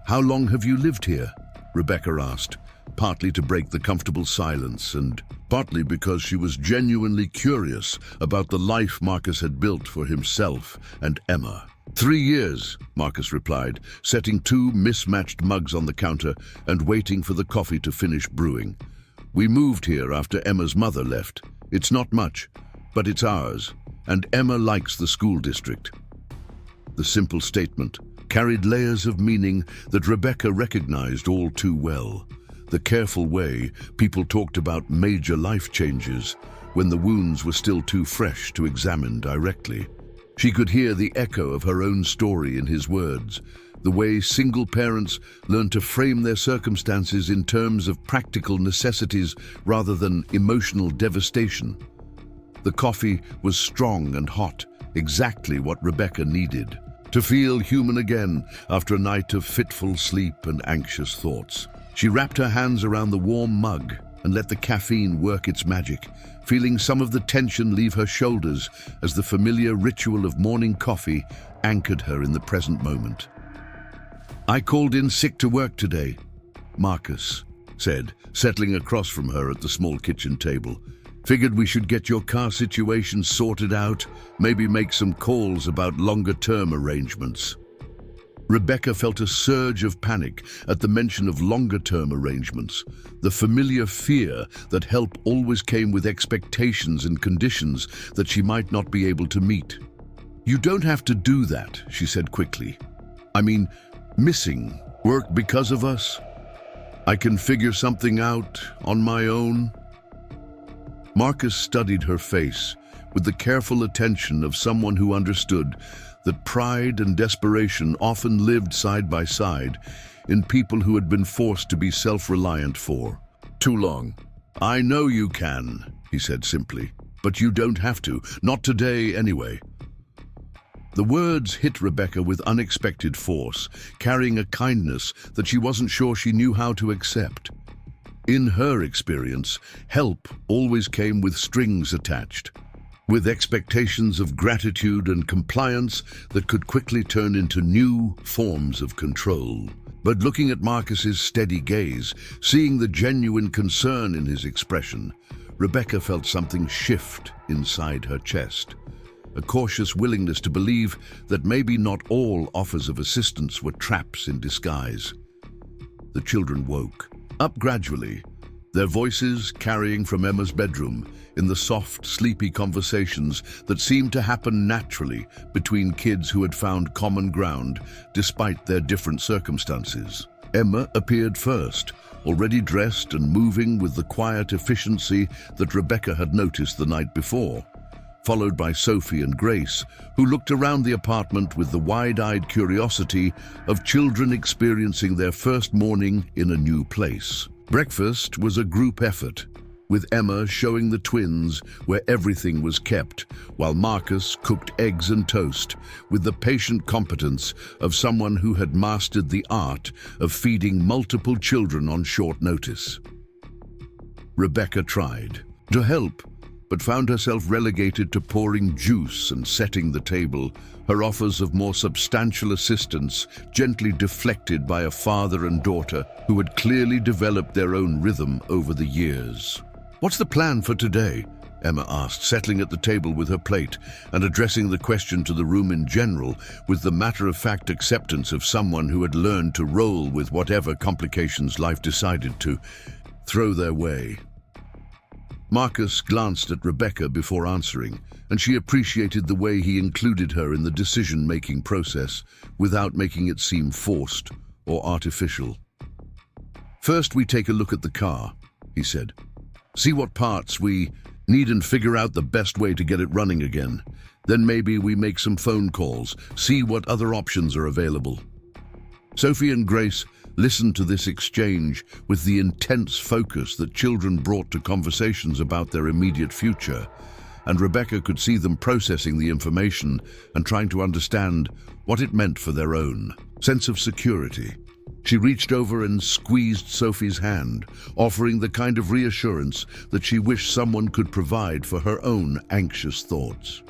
"How long have you lived here?" Rebecca asked, partly to break the comfortable silence and partly because she was genuinely curious about the life Marcus had built for himself and Emma. 3 years, Marcus replied, setting 2 mismatched mugs on the counter and waiting for the coffee to finish brewing. "We moved here after Emma's mother left. It's not much, but it's ours, and Emma likes the school district." The simple statement carried layers of meaning that Rebecca recognized all too well. The careful way people talked about major life changes when the wounds were still too fresh to examine directly. She could hear the echo of her own story in his words, the way single parents learn to frame their circumstances in terms of practical necessities rather than emotional devastation. The coffee was strong and hot, exactly what Rebecca needed, to feel human again after a night of fitful sleep and anxious thoughts. She wrapped her hands around the warm mug and let the caffeine work its magic, feeling some of the tension leave her shoulders as the familiar ritual of morning coffee anchored her in the present moment. "I called in sick to work today," Marcus said, settling across from her at the small kitchen table. "Figured we should get your car situation sorted out, maybe make some calls about longer-term arrangements." Rebecca felt a surge of panic at the mention of longer-term arrangements, the familiar fear that help always came with expectations and conditions that she might not be able to meet. "You don't have to do that," she said quickly. "I mean, missing work because of us? I can figure something out on my own." Marcus studied her face with the careful attention of someone who understood that pride and desperation often lived side by side in people who had been forced to be self-reliant for too long. "I know you can," he said simply, "but you don't have to, not today anyway." The words hit Rebecca with unexpected force, carrying a kindness that she wasn't sure she knew how to accept. In her experience, help always came with strings attached, with expectations of gratitude and compliance that could quickly turn into new forms of control. But looking at Marcus's steady gaze, seeing the genuine concern in his expression, Rebecca felt something shift inside her chest. A cautious willingness to believe that maybe not all offers of assistance were traps in disguise. The children woke up gradually, their voices carrying from Emma's bedroom in the soft, sleepy conversations that seemed to happen naturally between kids who had found common ground despite their different circumstances. Emma appeared first, already dressed and moving with the quiet efficiency that Rebecca had noticed the night before, followed by Sophie and Grace, who looked around the apartment with the wide-eyed curiosity of children experiencing their first morning in a new place. Breakfast was a group effort, with Emma showing the twins where everything was kept, while Marcus cooked eggs and toast with the patient competence of someone who had mastered the art of feeding multiple children on short notice. Rebecca tried to help, but found herself relegated to pouring juice and setting the table, her offers of more substantial assistance gently deflected by a father and daughter who had clearly developed their own rhythm over the years. "What's the plan for today?" Emma asked, settling at the table with her plate and addressing the question to the room in general with the matter-of-fact acceptance of someone who had learned to roll with whatever complications life decided to throw their way. Marcus glanced at Rebecca before answering, and she appreciated the way he included her in the decision-making process without making it seem forced or artificial. "First, we take a look at the car," he said. "See what parts we need and figure out the best way to get it running again. Then maybe we make some phone calls, see what other options are available." Sophie and Grace listened to this exchange with the intense focus that children brought to conversations about their immediate future, and Rebecca could see them processing the information and trying to understand what it meant for their own sense of security. She reached over and squeezed Sophie's hand, offering the kind of reassurance that she wished someone could provide for her own anxious thoughts.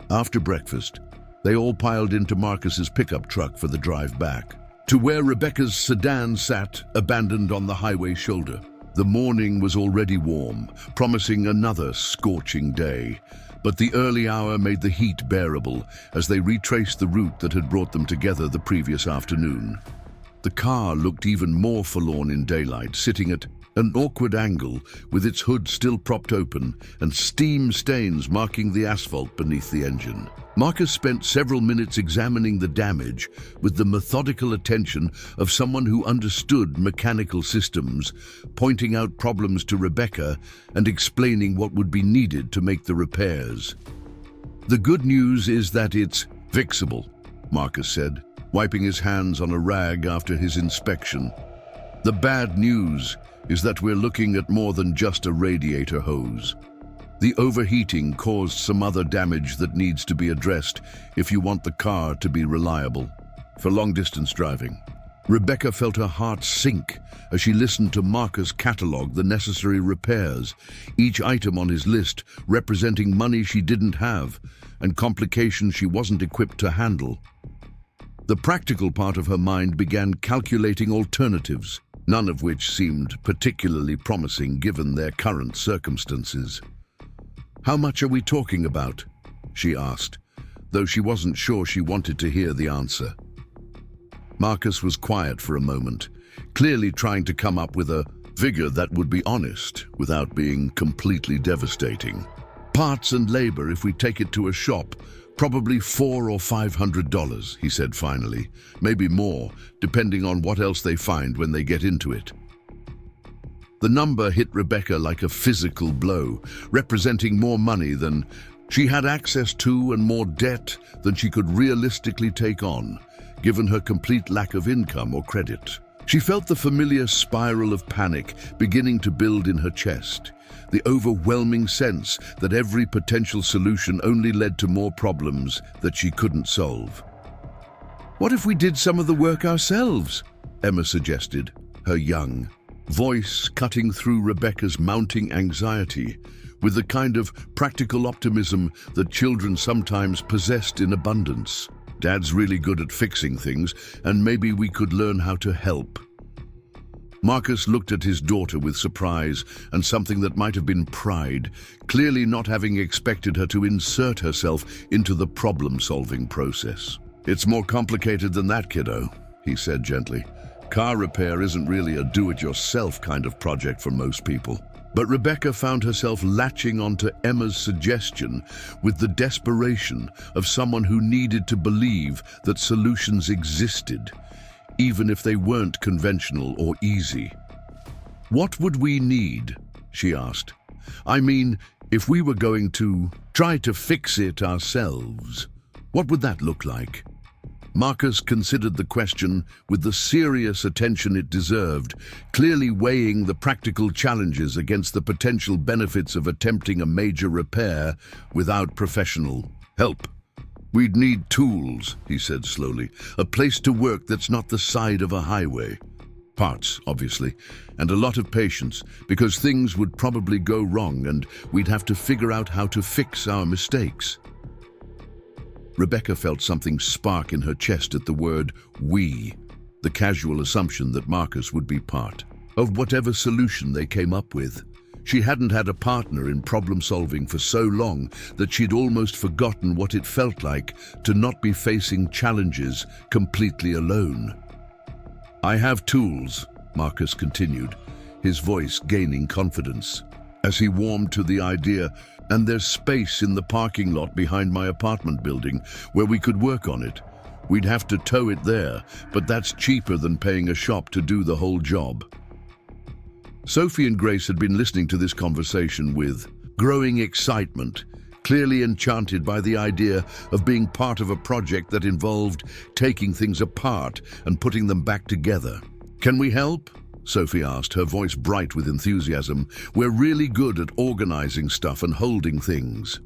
After breakfast, they all piled into Marcus's pickup truck for the drive back, to where Rebecca's sedan sat, abandoned on the highway shoulder. The morning was already warm, promising another scorching day, but the early hour made the heat bearable as they retraced the route that had brought them together the previous afternoon. The car looked even more forlorn in daylight, sitting at an awkward angle with its hood still propped open and steam stains marking the asphalt beneath the engine. Marcus spent several minutes examining the damage with the methodical attention of someone who understood mechanical systems, pointing out problems to Rebecca and explaining what would be needed to make the repairs. "The good news is that it's fixable," Marcus said, wiping his hands on a rag after his inspection. "The bad news is that we're looking at more than just a radiator hose. The overheating caused some other damage that needs to be addressed if you want the car to be reliable for long-distance driving." Rebecca felt her heart sink as she listened to Marcus catalog the necessary repairs, each item on his list representing money she didn't have and complications she wasn't equipped to handle. The practical part of her mind began calculating alternatives, none of which seemed particularly promising given their current circumstances. "How much are we talking about?" she asked, though she wasn't sure she wanted to hear the answer. Marcus was quiet for a moment, clearly trying to come up with a figure that would be honest without being completely devastating. "Parts and labor, if we take it to a shop, probably $400 or $500, he said finally, maybe more, depending on what else they find when they get into it. The number hit Rebecca like a physical blow, representing more money than she had access to and more debt than she could realistically take on, given her complete lack of income or credit. She felt the familiar spiral of panic beginning to build in her chest, the overwhelming sense that every potential solution only led to more problems that she couldn't solve. "What if we did some of the work ourselves?" Emma suggested, her young voice cutting through Rebecca's mounting anxiety with the kind of practical optimism that children sometimes possessed in abundance. "Dad's really good at fixing things, and maybe we could learn how to help." Marcus looked at his daughter with surprise and something that might have been pride, clearly not having expected her to insert herself into the problem-solving process. "It's more complicated than that, kiddo," he said gently. "Car repair isn't really a do-it-yourself kind of project for most people." But Rebecca found herself latching onto Emma's suggestion with the desperation of someone who needed to believe that solutions existed, even if they weren't conventional or easy. "What would we need?" she asked. "I mean, if we were going to try to fix it ourselves, what would that look like?" Marcus considered the question with the serious attention it deserved, clearly weighing the practical challenges against the potential benefits of attempting a major repair without professional help. "We'd need tools," he said slowly, "a place to work that's not the side of a highway. Parts, obviously, and a lot of patience, because things would probably go wrong and we'd have to figure out how to fix our mistakes." Rebecca felt something spark in her chest at the word "we," the casual assumption that Marcus would be part of whatever solution they came up with. She hadn't had a partner in problem-solving for so long that she'd almost forgotten what it felt like to not be facing challenges completely alone. "I have tools," Marcus continued, his voice gaining confidence as he warmed to the idea, "and there's space in the parking lot behind my apartment building where we could work on it. We'd have to tow it there, but that's cheaper than paying a shop to do the whole job." Sophie and Grace had been listening to this conversation with growing excitement, clearly enchanted by the idea of being part of a project that involved taking things apart and putting them back together. "Can we help?" Sophie asked, her voice bright with enthusiasm. "We're really good at organizing stuff and holding things."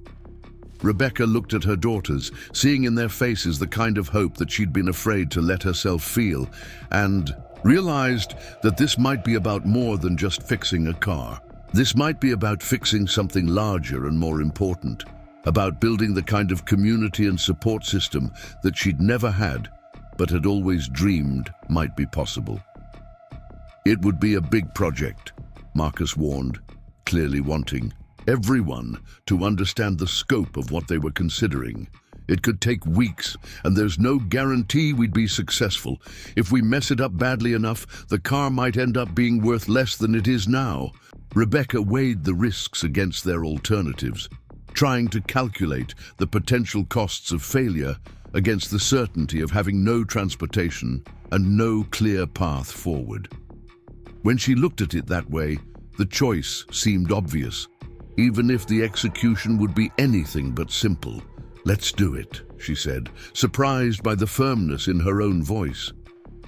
Rebecca looked at her daughters, seeing in their faces the kind of hope that she'd been afraid to let herself feel, and realized that this might be about more than just fixing a car. This might be about fixing something larger and more important, about building the kind of community and support system that she'd never had, but had always dreamed might be possible. It would be a big project, Marcus warned, clearly wanting everyone to understand the scope of what they were considering. It could take weeks, and there's no guarantee we'd be successful. If we mess it up badly enough, the car might end up being worth less than it is now. Rebecca weighed the risks against their alternatives, trying to calculate the potential costs of failure against the certainty of having no transportation and no clear path forward. When she looked at it that way, the choice seemed obvious, even if the execution would be anything but simple. "Let's do it," she said, surprised by the firmness in her own voice.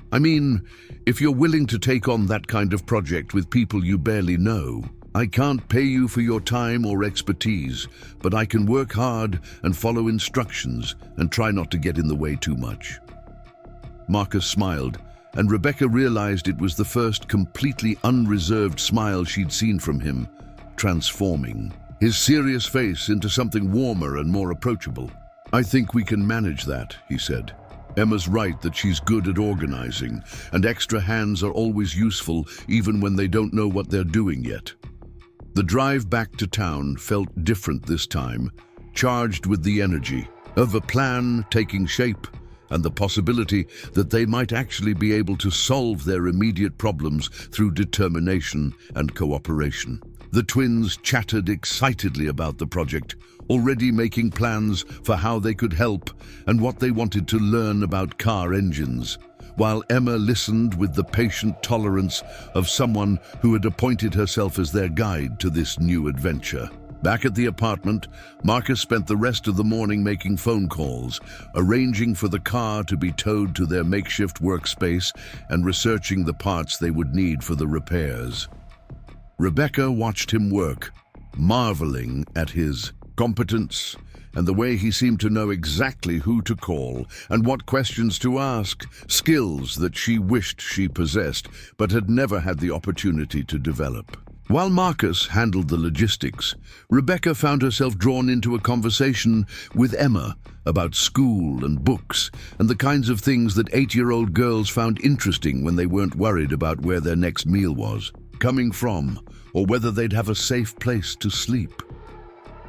"I mean, if you're willing to take on that kind of project with people you barely know, I can't pay you for your time or expertise, but I can work hard and follow instructions and try not to get in the way too much." Marcus smiled, and Rebecca realized it was the first completely unreserved smile she'd seen from him, transforming his serious face into something warmer and more approachable. "I think we can manage that," he said. "Emma's right that she's good at organizing, and extra hands are always useful even when they don't know what they're doing yet." The drive back to town felt different this time, charged with the energy of a plan taking shape and the possibility that they might actually be able to solve their immediate problems through determination and cooperation. The twins chattered excitedly about the project, already making plans for how they could help and what they wanted to learn about car engines, while Emma listened with the patient tolerance of someone who had appointed herself as their guide to this new adventure. Back at the apartment, Marcus spent the rest of the morning making phone calls, arranging for the car to be towed to their makeshift workspace and researching the parts they would need for the repairs. Rebecca watched him work, marveling at his competence and the way he seemed to know exactly who to call and what questions to ask, skills that she wished she possessed but had never had the opportunity to develop. While Marcus handled the logistics, Rebecca found herself drawn into a conversation with Emma about school and books and the kinds of things that 8-year-old girls found interesting when they weren't worried about where their next meal was coming from, or whether they'd have a safe place to sleep.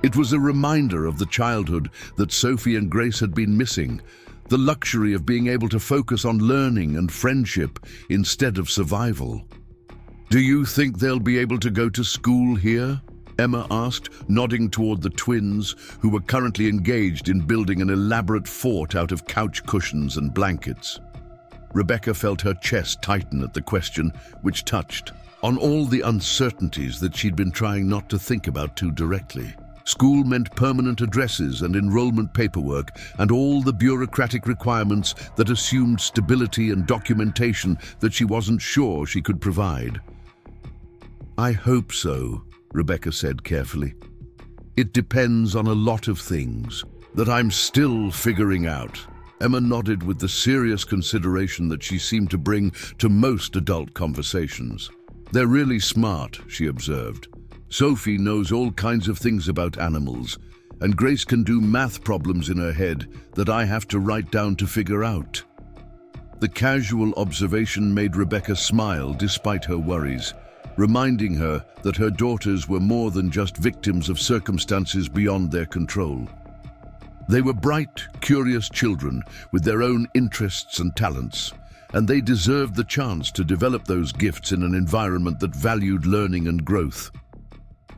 It was a reminder of the childhood that Sophie and Grace had been missing, the luxury of being able to focus on learning and friendship instead of survival. "Do you think they'll be able to go to school here?" Emma asked, nodding toward the twins, who were currently engaged in building an elaborate fort out of couch cushions and blankets. Rebecca felt her chest tighten at the question, which touched on all the uncertainties that she'd been trying not to think about too directly. School meant permanent addresses and enrollment paperwork and all the bureaucratic requirements that assumed stability and documentation that she wasn't sure she could provide. "I hope so," Rebecca said carefully. "It depends on a lot of things that I'm still figuring out." Emma nodded with the serious consideration that she seemed to bring to most adult conversations. "They're really smart," she observed. "Sophie knows all kinds of things about animals, and Grace can do math problems in her head that I have to write down to figure out." The casual observation made Rebecca smile despite her worries, reminding her that her daughters were more than just victims of circumstances beyond their control. They were bright, curious children with their own interests and talents, and they deserved the chance to develop those gifts in an environment that valued learning and growth.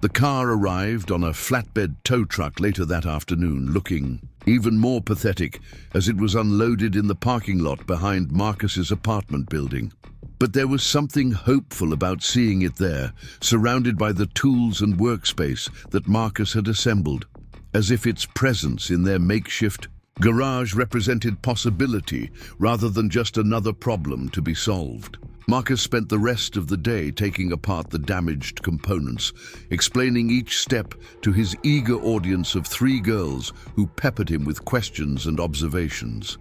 The car arrived on a flatbed tow truck later that afternoon, looking even more pathetic as it was unloaded in the parking lot behind Marcus's apartment building. But there was something hopeful about seeing it there, surrounded by the tools and workspace that Marcus had assembled, as if its presence in their makeshift garage represented possibility rather than just another problem to be solved. Marcus spent the rest of the day taking apart the damaged components, explaining each step to his eager audience of 3 girls who peppered him with questions and observations.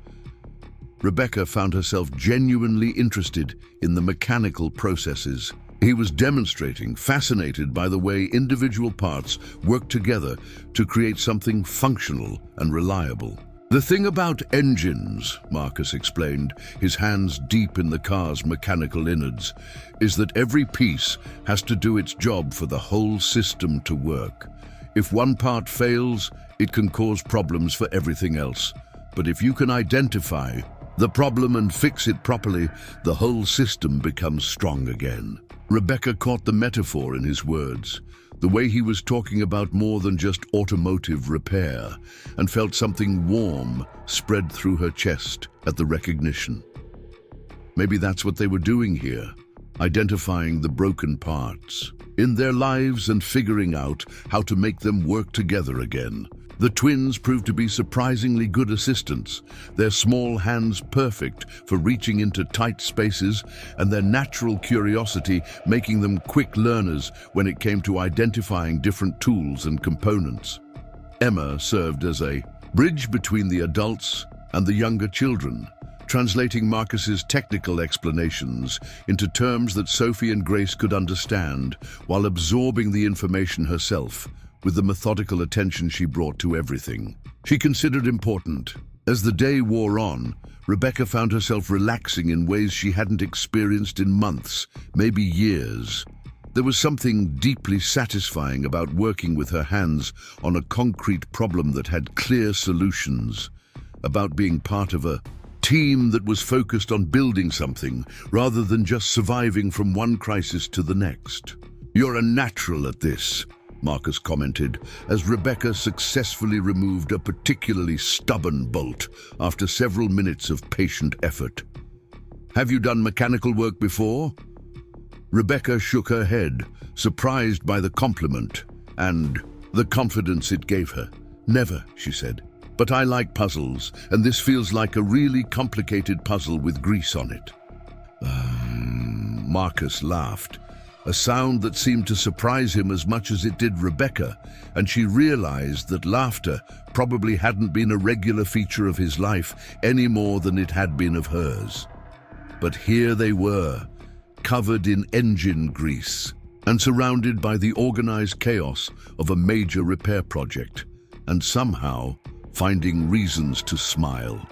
Rebecca found herself genuinely interested in the mechanical processes. He was demonstrating, fascinated by the way individual parts work together to create something functional and reliable. "The thing about engines," Marcus explained, his hands deep in the car's mechanical innards, "is that every piece has to do its job for the whole system to work. If one part fails, it can cause problems for everything else. But if you can identify the problem and fix it properly, the whole system becomes strong again." Rebecca caught the metaphor in his words, the way he was talking about more than just automotive repair, and felt something warm spread through her chest at the recognition. Maybe that's what they were doing here, identifying the broken parts in their lives and figuring out how to make them work together again. The twins proved to be surprisingly good assistants, their small hands perfect for reaching into tight spaces, and their natural curiosity making them quick learners when it came to identifying different tools and components. Emma served as a bridge between the adults and the younger children, translating Marcus's technical explanations into terms that Sophie and Grace could understand while absorbing the information herself, with the methodical attention she brought to everything she considered important. As the day wore on, Rebecca found herself relaxing in ways she hadn't experienced in months, maybe years. There was something deeply satisfying about working with her hands on a concrete problem that had clear solutions, about being part of a team that was focused on building something rather than just surviving from one crisis to the next. "You're a natural at this," Marcus commented, as Rebecca successfully removed a particularly stubborn bolt after several minutes of patient effort. "Have you done mechanical work before?" Rebecca shook her head, surprised by the compliment and the confidence it gave her. "Never," she said. "But I like puzzles, and this feels like a really complicated puzzle with grease on it." Marcus laughed, a sound that seemed to surprise him as much as it did Rebecca, and she realized that laughter probably hadn't been a regular feature of his life any more than it had been of hers. But here they were, covered in engine grease, and surrounded by the organized chaos of a major repair project, and somehow finding reasons to smile.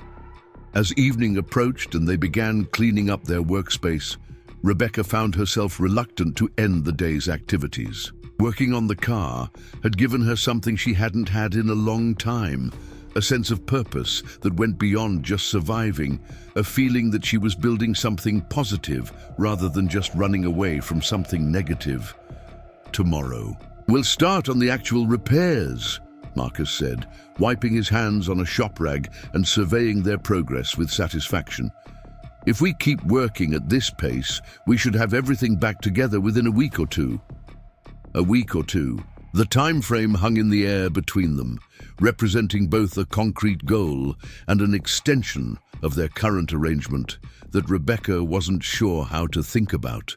As evening approached and they began cleaning up their workspace, Rebecca found herself reluctant to end the day's activities. Working on the car had given her something she hadn't had in a long time, a sense of purpose that went beyond just surviving, a feeling that she was building something positive rather than just running away from something negative. "Tomorrow we'll start on the actual repairs," Marcus said, wiping his hands on a shop rag and surveying their progress with satisfaction. "If we keep working at this pace, we should have everything back together within a week or two." A week or two. The time frame hung in the air between them, representing both a concrete goal and an extension of their current arrangement that Rebecca wasn't sure how to think about.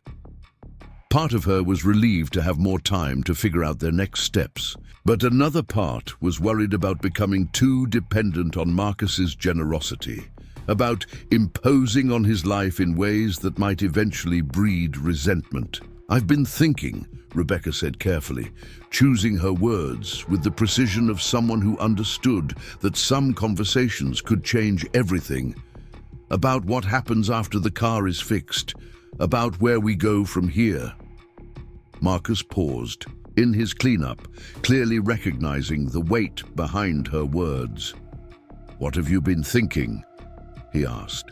Part of her was relieved to have more time to figure out their next steps, but another part was worried about becoming too dependent on Marcus's generosity, about imposing on his life in ways that might eventually breed resentment. "I've been thinking," Rebecca said carefully, choosing her words with the precision of someone who understood that some conversations could change everything, "about what happens after the car is fixed, about where we go from here." Marcus paused in his cleanup, clearly recognizing the weight behind her words. "What have you been thinking?" he asked.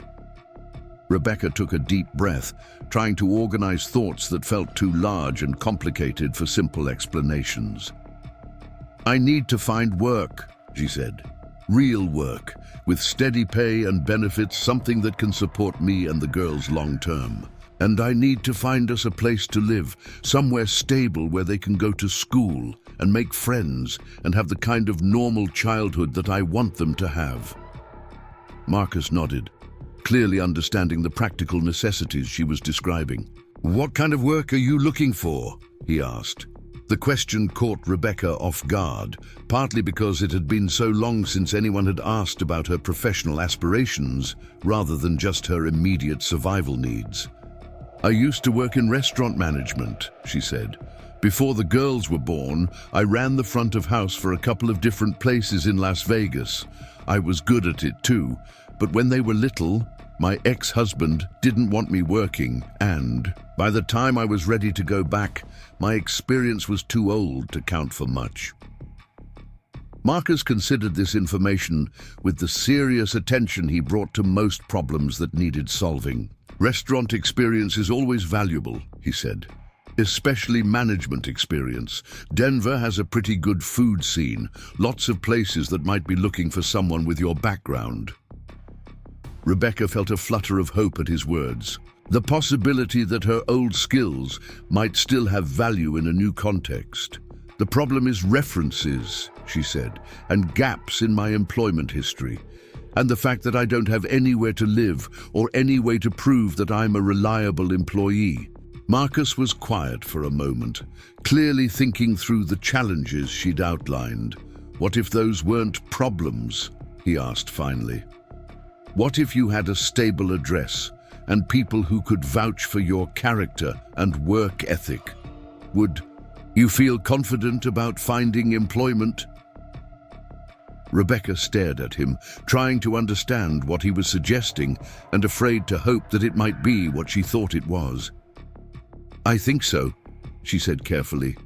Rebecca took a deep breath, trying to organize thoughts that felt too large and complicated for simple explanations. "I need to find work," she said. "Real work, with steady pay and benefits, something that can support me and the girls long term. And I need to find us a place to live, somewhere stable where they can go to school and make friends and have the kind of normal childhood that I want them to have." Marcus nodded, clearly understanding the practical necessities she was describing. "What kind of work are you looking for?" he asked. The question caught Rebecca off guard, partly because it had been so long since anyone had asked about her professional aspirations, rather than just her immediate survival needs. "I used to work in restaurant management," she said. "Before the girls were born, I ran the front of house for a couple of different places in Las Vegas. I was good at it too, but when they were little, my ex-husband didn't want me working, and by the time I was ready to go back, my experience was too old to count for much." Marcus considered this information with the serious attention he brought to most problems that needed solving. "Restaurant experience is always valuable," he said. "Especially management experience. Denver has a pretty good food scene, lots of places that might be looking for someone with your background." Rebecca felt a flutter of hope at his words. The possibility that her old skills might still have value in a new context. "The problem is references," she said, "and gaps in my employment history, and the fact that I don't have anywhere to live or any way to prove that I'm a reliable employee." Marcus was quiet for a moment, clearly thinking through the challenges she'd outlined. "What if those weren't problems?" he asked finally. "What if you had a stable address and people who could vouch for your character and work ethic? Would you feel confident about finding employment?" Rebecca stared at him, trying to understand what he was suggesting and afraid to hope that it might be what she thought it was. "I think so," she said carefully,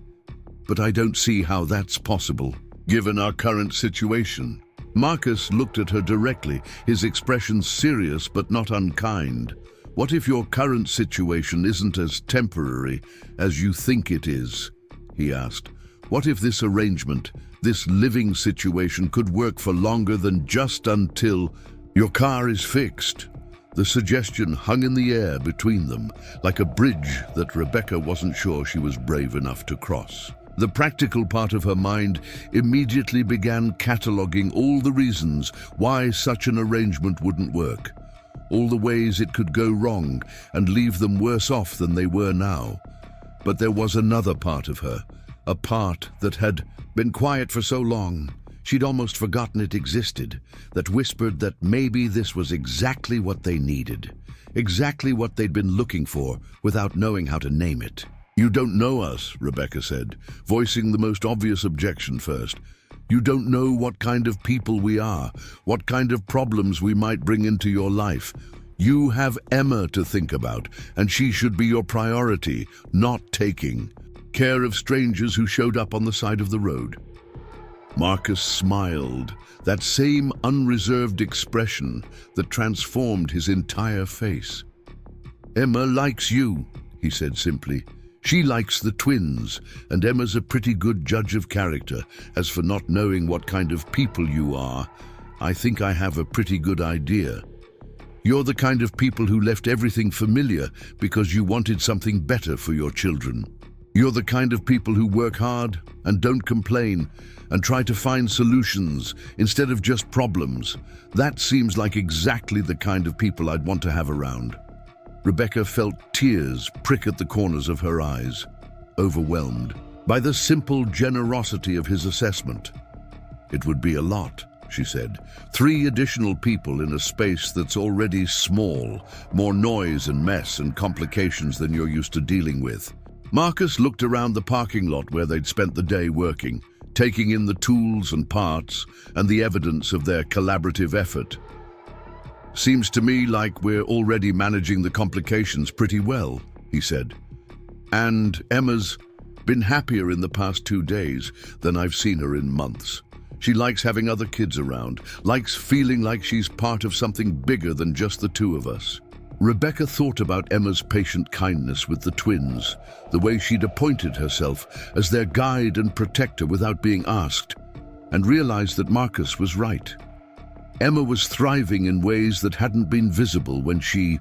"but I don't see how that's possible, given our current situation." Marcus looked at her directly, his expression serious but not unkind. "What if your current situation isn't as temporary as you think it is?" he asked. "What if this arrangement, this living situation could work for longer than just until your car is fixed?" The suggestion hung in the air between them, like a bridge that Rebecca wasn't sure she was brave enough to cross. The practical part of her mind immediately began cataloging all the reasons why such an arrangement wouldn't work, all the ways it could go wrong and leave them worse off than they were now. But there was another part of her, a part that had been quiet for so long, she'd almost forgotten it existed, that whispered that maybe this was exactly what they needed, exactly what they'd been looking for without knowing how to name it. "You don't know us," Rebecca said, voicing the most obvious objection first. "You don't know what kind of people we are, what kind of problems we might bring into your life. You have Emma to think about, and she should be your priority, not taking care of strangers who showed up on the side of the road." Marcus smiled, that same unreserved expression that transformed his entire face. "Emma likes you," he said simply. "She likes the twins, and Emma's a pretty good judge of character. As for not knowing what kind of people you are, I think I have a pretty good idea. You're the kind of people who left everything familiar because you wanted something better for your children. You're the kind of people who work hard and don't complain and try to find solutions instead of just problems. That seems like exactly the kind of people I'd want to have around." Rebecca felt tears prick at the corners of her eyes, overwhelmed by the simple generosity of his assessment. "It would be a lot," she said. 3 additional people in a space that's already small, more noise and mess and complications than you're used to dealing with." Marcus looked around the parking lot where they'd spent the day working, taking in the tools and parts and the evidence of their collaborative effort. "Seems to me like we're already managing the complications pretty well," he said. "And Emma's been happier in the past 2 days than I've seen her in months. She likes having other kids around, likes feeling like she's part of something bigger than just the 2 of us." Rebecca thought about Emma's patient kindness with the twins, the way she'd appointed herself as their guide and protector without being asked, and realized that Marcus was right. Emma was thriving in ways that hadn't been visible when she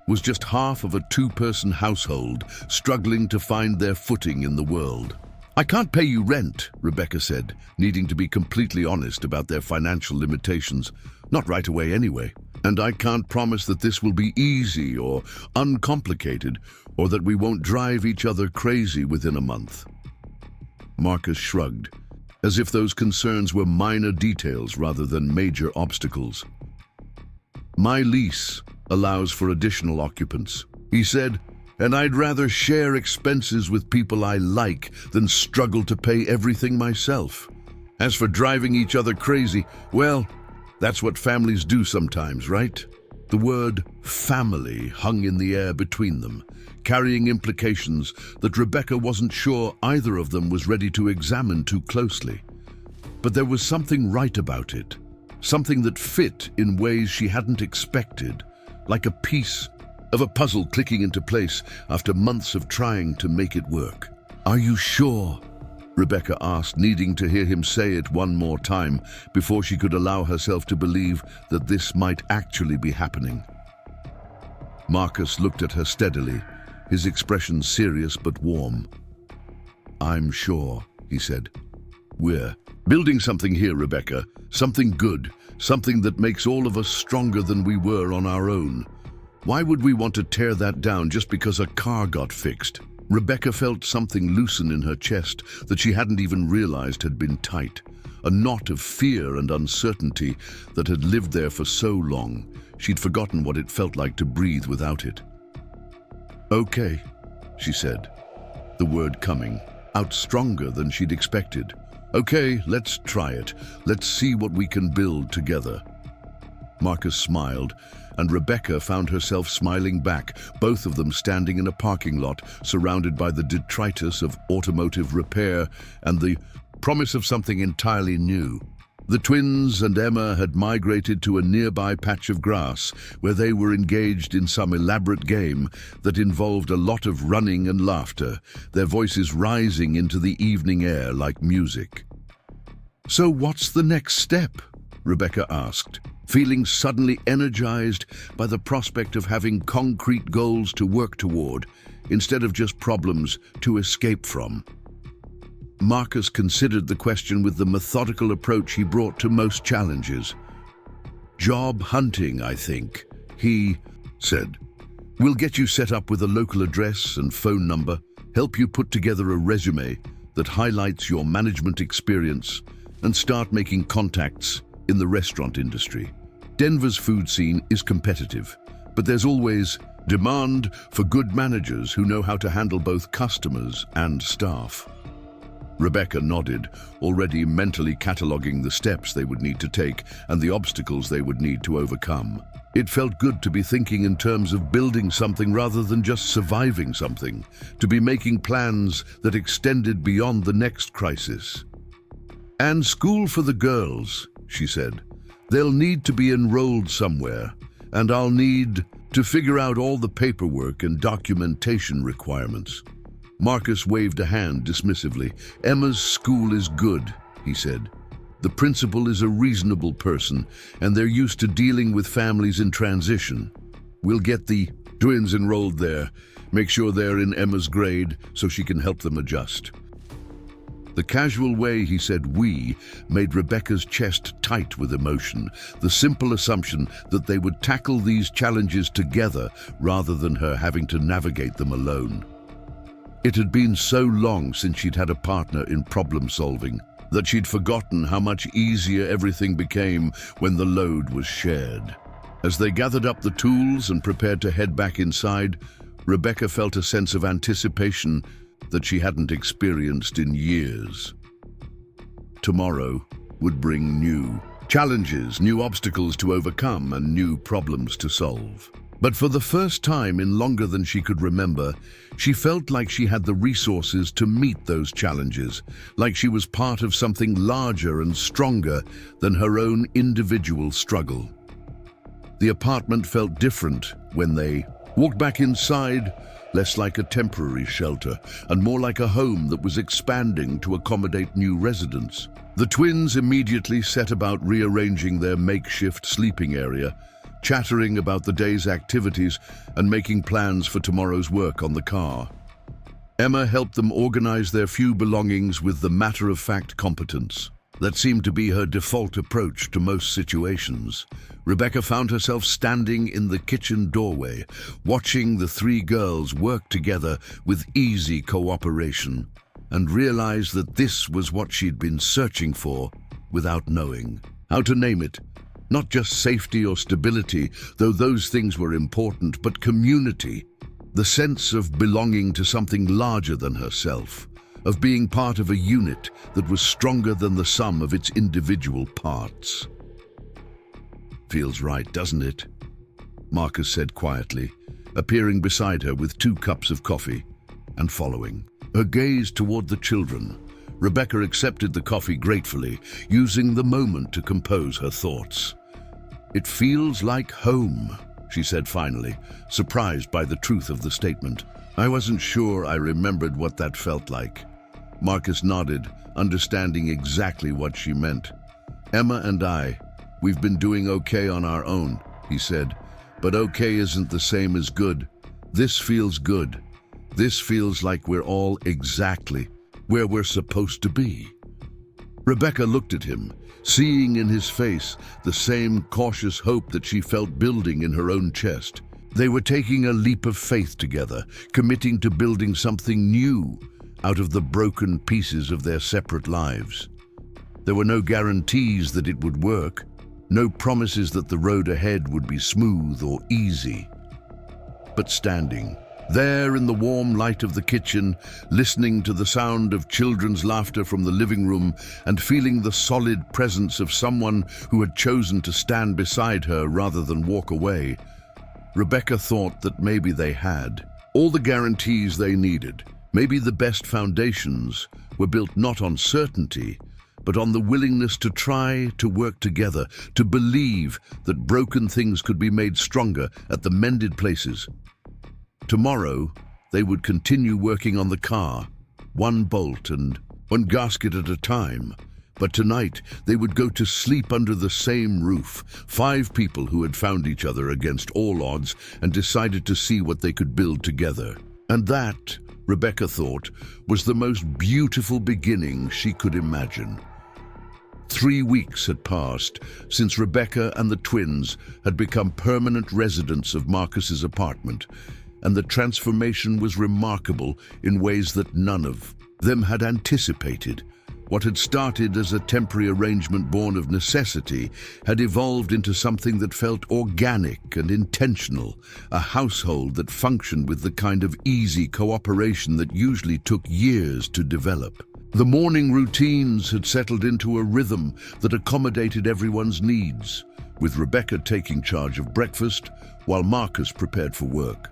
was just half of a 2-person household, struggling to find their footing in the world. "I can't pay you rent," Rebecca said, needing to be completely honest about their financial limitations. "Not right away anyway. And I can't promise that this will be easy or uncomplicated, or that we won't drive each other crazy within a month." Marcus shrugged, as if those concerns were minor details rather than major obstacles. "My lease allows for additional occupants," he said, "and I'd rather share expenses with people I like than struggle to pay everything myself. As for driving each other crazy, well, that's what families do sometimes, right?" The word family hung in the air between them, carrying implications that Rebecca wasn't sure either of them was ready to examine too closely. But there was something right about it, something that fit in ways she hadn't expected, like a piece of a puzzle clicking into place after months of trying to make it work. "Are you sure?" Rebecca asked, needing to hear him say it one more time before she could allow herself to believe that this might actually be happening. Marcus looked at her steadily, his expression serious but warm. "I'm sure," he said. "We're building something here, Rebecca, something good, something that makes all of us stronger than we were on our own. Why would we want to tear that down just because a car got fixed?" Rebecca felt something loosen in her chest that she hadn't even realized had been tight, a knot of fear and uncertainty that had lived there for so long, she'd forgotten what it felt like to breathe without it. "Okay," she said, the word coming out stronger than she'd expected. "Okay, let's try it. Let's see what we can build together." Marcus smiled, and Rebecca found herself smiling back, both of them standing in a parking lot, surrounded by the detritus of automotive repair and the promise of something entirely new. The twins and Emma had migrated to a nearby patch of grass where they were engaged in some elaborate game that involved a lot of running and laughter, their voices rising into the evening air like music. "So what's the next step?" Rebecca asked, feeling suddenly energized by the prospect of having concrete goals to work toward, instead of just problems to escape from. Marcus considered the question with the methodical approach he brought to most challenges. "Job hunting, I think," he said. "We'll get you set up with a local address and phone number, help you put together a resume that highlights your management experience, and start making contacts in the restaurant industry. Denver's food scene is competitive, but there's always demand for good managers who know how to handle both customers and staff." Rebecca nodded, already mentally cataloging the steps they would need to take and the obstacles they would need to overcome. It felt good to be thinking in terms of building something rather than just surviving something, to be making plans that extended beyond the next crisis. "And school for the girls," she said. "They'll need to be enrolled somewhere, and I'll need to figure out all the paperwork and documentation requirements." Marcus waved a hand dismissively. "Emma's school is good," he said. "The principal is a reasonable person, and they're used to dealing with families in transition. We'll get the twins enrolled there, make sure they're in Emma's grade so she can help them adjust." The casual way he said "we" made Rebecca's chest tight with emotion, the simple assumption that they would tackle these challenges together rather than her having to navigate them alone. It had been so long since she'd had a partner in problem-solving that she'd forgotten how much easier everything became when the load was shared. As they gathered up the tools and prepared to head back inside, Rebecca felt a sense of anticipation that she hadn't experienced in years. Tomorrow would bring new challenges, new obstacles to overcome, and new problems to solve. But for the first time in longer than she could remember, she felt like she had the resources to meet those challenges, like she was part of something larger and stronger than her own individual struggle. The apartment felt different when they walked back inside, less like a temporary shelter and more like a home that was expanding to accommodate new residents. The twins immediately set about rearranging their makeshift sleeping area, chattering about the day's activities and making plans for tomorrow's work on the car. Emma helped them organize their few belongings with the matter-of-fact competence. That seemed to be her default approach to most situations. Rebecca found herself standing in the kitchen doorway, watching the three girls work together with easy cooperation, and realized that this was what she'd been searching for without knowing. How to name it? Not just safety or stability, though those things were important, but community. The sense of belonging to something larger than herself, of being part of a unit that was stronger than the sum of its individual parts. "Feels right, doesn't it?" Marcus said quietly, appearing beside her with 2 cups of coffee and following. Her gaze toward the children, Rebecca accepted the coffee gratefully, using the moment to compose her thoughts. "It feels like home," she said finally, surprised by the truth of the statement. "I wasn't sure I remembered what that felt like." Marcus nodded, understanding exactly what she meant. "Emma and we've been doing okay on our own," he said, "but okay isn't the same as good. This feels good. This feels like we're all exactly where we're supposed to be." Rebecca looked at him, seeing in his face the same cautious hope that she felt building in her own chest. They were taking a leap of faith together, committing to building something new out of the broken pieces of their separate lives. There were no guarantees that it would work, no promises that the road ahead would be smooth or easy. But standing there in the warm light of the kitchen, listening to the sound of children's laughter from the living room and feeling the solid presence of someone who had chosen to stand beside her rather than walk away, Rebecca thought that maybe they had all the guarantees they needed. Maybe the best foundations were built not on certainty, but on the willingness to try to work together, to believe that broken things could be made stronger at the mended places. Tomorrow, they would continue working on the car, one bolt and one gasket at a time. But tonight, they would go to sleep under the same roof, 5 people who had found each other against all odds and decided to see what they could build together. And that, Rebecca thought, was the most beautiful beginning she could imagine. 3 weeks had passed since Rebecca and the twins had become permanent residents of Marcus's apartment, and the transformation was remarkable in ways that none of them had anticipated. What had started as a temporary arrangement born of necessity had evolved into something that felt organic and intentional, a household that functioned with the kind of easy cooperation that usually took years to develop. The morning routines had settled into a rhythm that accommodated everyone's needs, with Rebecca taking charge of breakfast while Marcus prepared for work,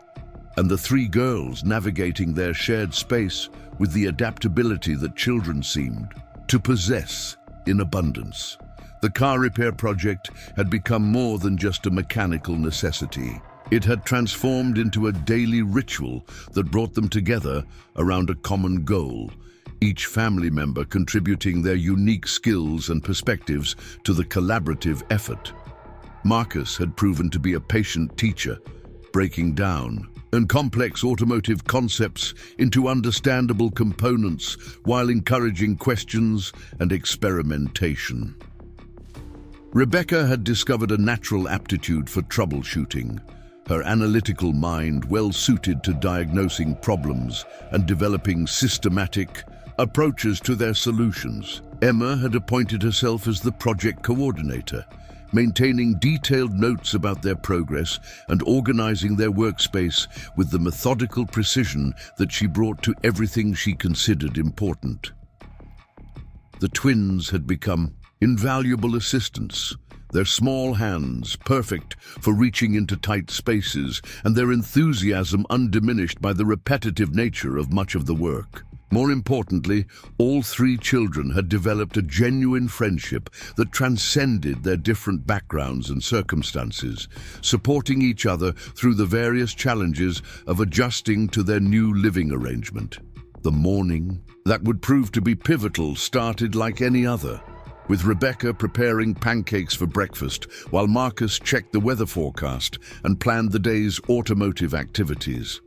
and the 3 girls navigating their shared space with the adaptability that children seemed to possess in abundance. The car repair project had become more than just a mechanical necessity. It had transformed into a daily ritual that brought them together around a common goal, each family member contributing their unique skills and perspectives to the collaborative effort. Marcus had proven to be a patient teacher, breaking down and complex automotive concepts into understandable components while encouraging questions and experimentation. Rebecca had discovered a natural aptitude for troubleshooting, her analytical mind well suited to diagnosing problems and developing systematic approaches to their solutions. Emma had appointed herself as the project coordinator, maintaining detailed notes about their progress and organizing their workspace with the methodical precision that she brought to everything she considered important. The twins had become invaluable assistants, their small hands perfect for reaching into tight spaces, and their enthusiasm undiminished by the repetitive nature of much of the work. More importantly, all 3 children had developed a genuine friendship that transcended their different backgrounds and circumstances, supporting each other through the various challenges of adjusting to their new living arrangement. The morning that would prove to be pivotal started like any other, with Rebecca preparing pancakes for breakfast while Marcus checked the weather forecast and planned the day's automotive activities.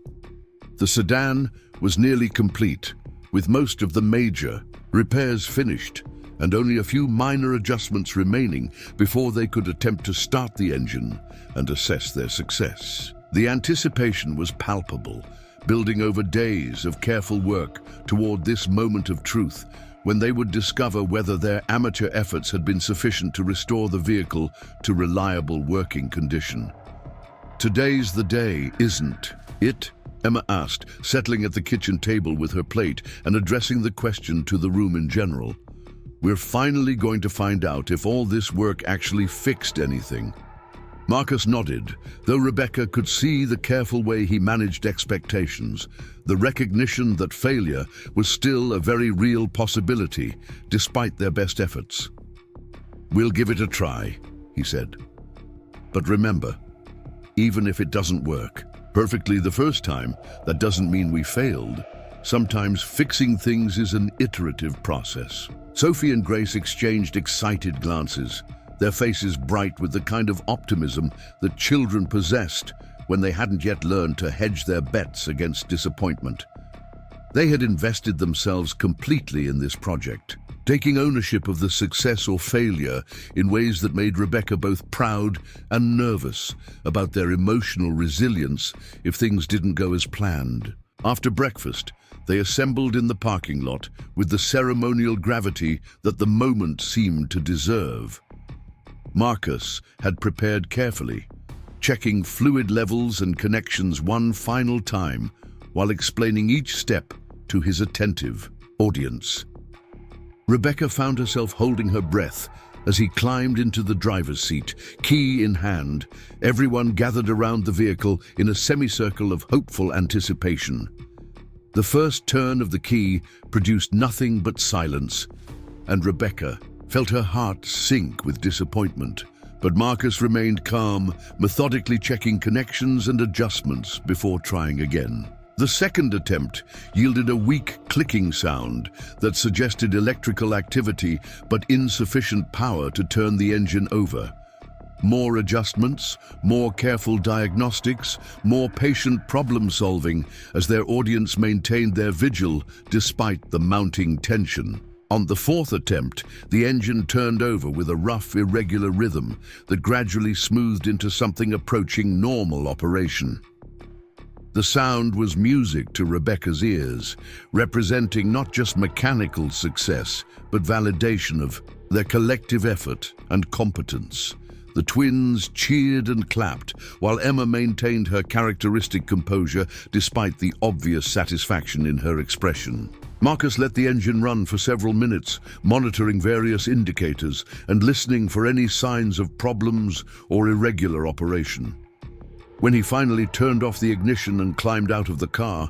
The sedan was nearly complete, with most of the major repairs finished, and only a few minor adjustments remaining before they could attempt to start the engine and assess their success. The anticipation was palpable, building over days of careful work toward this moment of truth, when they would discover whether their amateur efforts had been sufficient to restore the vehicle to reliable working condition. "Today's the day, isn't it?" Emma asked, settling at the kitchen table with her plate and addressing the question to the room in general. "We're finally going to find out if all this work actually fixed anything." Marcus nodded, though Rebecca could see the careful way he managed expectations, the recognition that failure was still a very real possibility, despite their best efforts. "We'll give it a try," he said. "But remember, even if it doesn't work perfectly the first time, that doesn't mean we failed. Sometimes fixing things is an iterative process." Sophie and Grace exchanged excited glances, their faces bright with the kind of optimism that children possessed when they hadn't yet learned to hedge their bets against disappointment. They had invested themselves completely in this project, taking ownership of the success or failure in ways that made Rebecca both proud and nervous about their emotional resilience if things didn't go as planned. After breakfast, they assembled in the parking lot with the ceremonial gravity that the moment seemed to deserve. Marcus had prepared carefully, checking fluid levels and connections one final time while explaining each step to his attentive audience. Rebecca found herself holding her breath as he climbed into the driver's seat, key in hand. Everyone gathered around the vehicle in a semicircle of hopeful anticipation. The first turn of the key produced nothing but silence, and Rebecca felt her heart sink with disappointment. But Marcus remained calm, methodically checking connections and adjustments before trying again. The second attempt yielded a weak clicking sound that suggested electrical activity but insufficient power to turn the engine over. More adjustments, more careful diagnostics, more patient problem-solving as their audience maintained their vigil despite the mounting tension. On the fourth attempt, the engine turned over with a rough, irregular rhythm that gradually smoothed into something approaching normal operation. The sound was music to Rebecca's ears, representing not just mechanical success, but validation of their collective effort and competence. The twins cheered and clapped, while Emma maintained her characteristic composure despite the obvious satisfaction in her expression. Marcus let the engine run for several minutes, monitoring various indicators and listening for any signs of problems or irregular operation. When he finally turned off the ignition and climbed out of the car,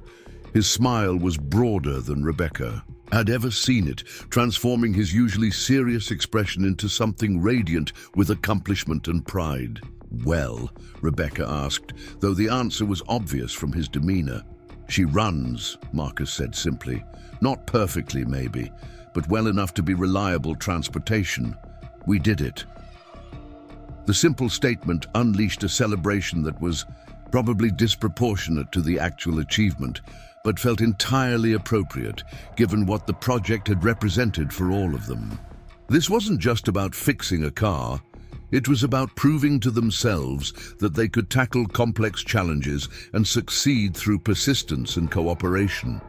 his smile was broader than Rebecca had ever seen it, transforming his usually serious expression into something radiant with accomplishment and pride. "Well?" Rebecca asked, though the answer was obvious from his demeanor. "She runs," Marcus said simply. "Not perfectly, maybe, but well enough to be reliable transportation. We did it." The simple statement unleashed a celebration that was probably disproportionate to the actual achievement, but felt entirely appropriate given what the project had represented for all of them. This wasn't just about fixing a car. It was about proving to themselves that they could tackle complex challenges and succeed through persistence and cooperation.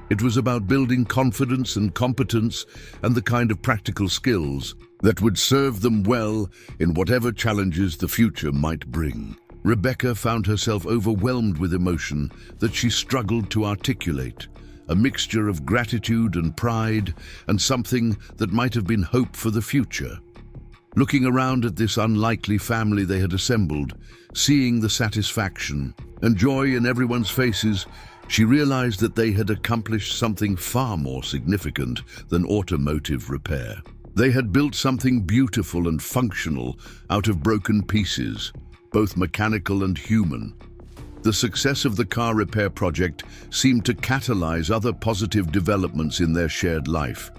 It was about building confidence and competence and the kind of practical skills that would serve them well in whatever challenges the future might bring. Rebecca found herself overwhelmed with emotion that she struggled to articulate, a mixture of gratitude and pride, and something that might have been hope for the future. Looking around at this unlikely family they had assembled, seeing the satisfaction and joy in everyone's faces, she realized that they had accomplished something far more significant than automotive repair. They had built something beautiful and functional out of broken pieces, both mechanical and human. The success of the car repair project seemed to catalyze other positive developments in their shared life.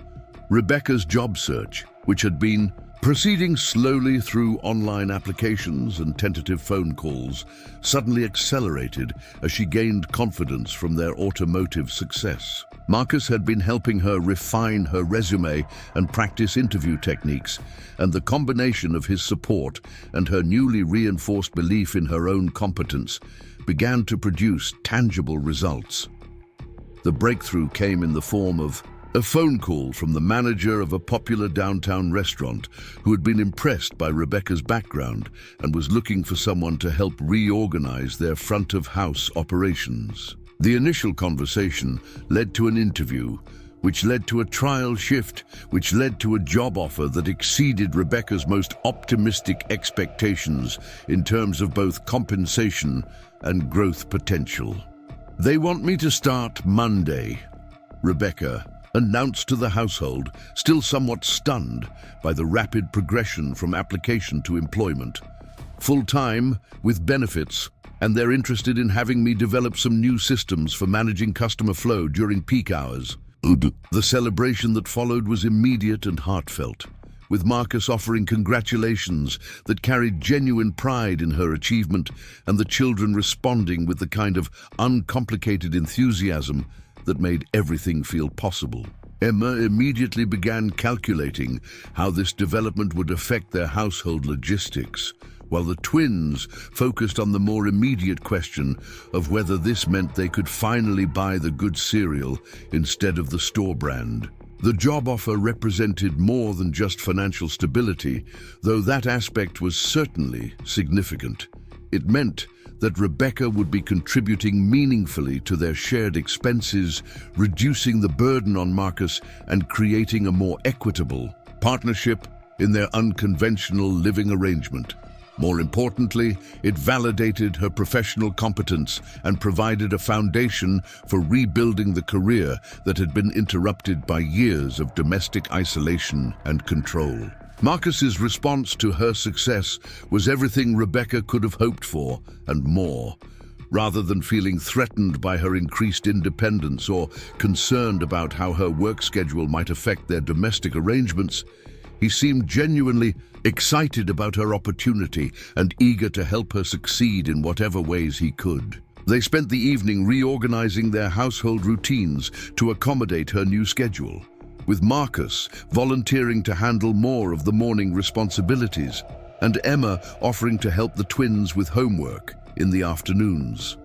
Rebecca's job search, which had been Proceeding slowly through online applications and tentative phone calls suddenly accelerated as she gained confidence from their automotive success. Marcus had been helping her refine her resume and practice interview techniques, and the combination of his support and her newly reinforced belief in her own competence began to produce tangible results. The breakthrough came in the form of a phone call from the manager of a popular downtown restaurant who had been impressed by Rebecca's background and was looking for someone to help reorganize their front-of-house operations. The initial conversation led to an interview, which led to a trial shift, which led to a job offer that exceeded Rebecca's most optimistic expectations in terms of both compensation and growth potential. "They want me to start Monday," Rebecca announced to the household, still somewhat stunned by the rapid progression from application to employment. "Full-time, with benefits, and they're interested in having me develop some new systems for managing customer flow during peak hours." The celebration that followed was immediate and heartfelt, with Marcus offering congratulations that carried genuine pride in her achievement and the children responding with the kind of uncomplicated enthusiasm that made everything feel possible. Emma immediately began calculating how this development would affect their household logistics, while the twins focused on the more immediate question of whether this meant they could finally buy the good cereal instead of the store brand. The job offer represented more than just financial stability, though that aspect was certainly significant. It meant that Rebecca would be contributing meaningfully to their shared expenses, reducing the burden on Marcus and creating a more equitable partnership in their unconventional living arrangement. More importantly, it validated her professional competence and provided a foundation for rebuilding the career that had been interrupted by years of domestic isolation and control. Marcus's response to her success was everything Rebecca could have hoped for and more. Rather than feeling threatened by her increased independence or concerned about how her work schedule might affect their domestic arrangements, he seemed genuinely excited about her opportunity and eager to help her succeed in whatever ways he could. They spent the evening reorganizing their household routines to accommodate her new schedule, with Marcus volunteering to handle more of the morning responsibilities and Emma offering to help the twins with homework in the afternoons.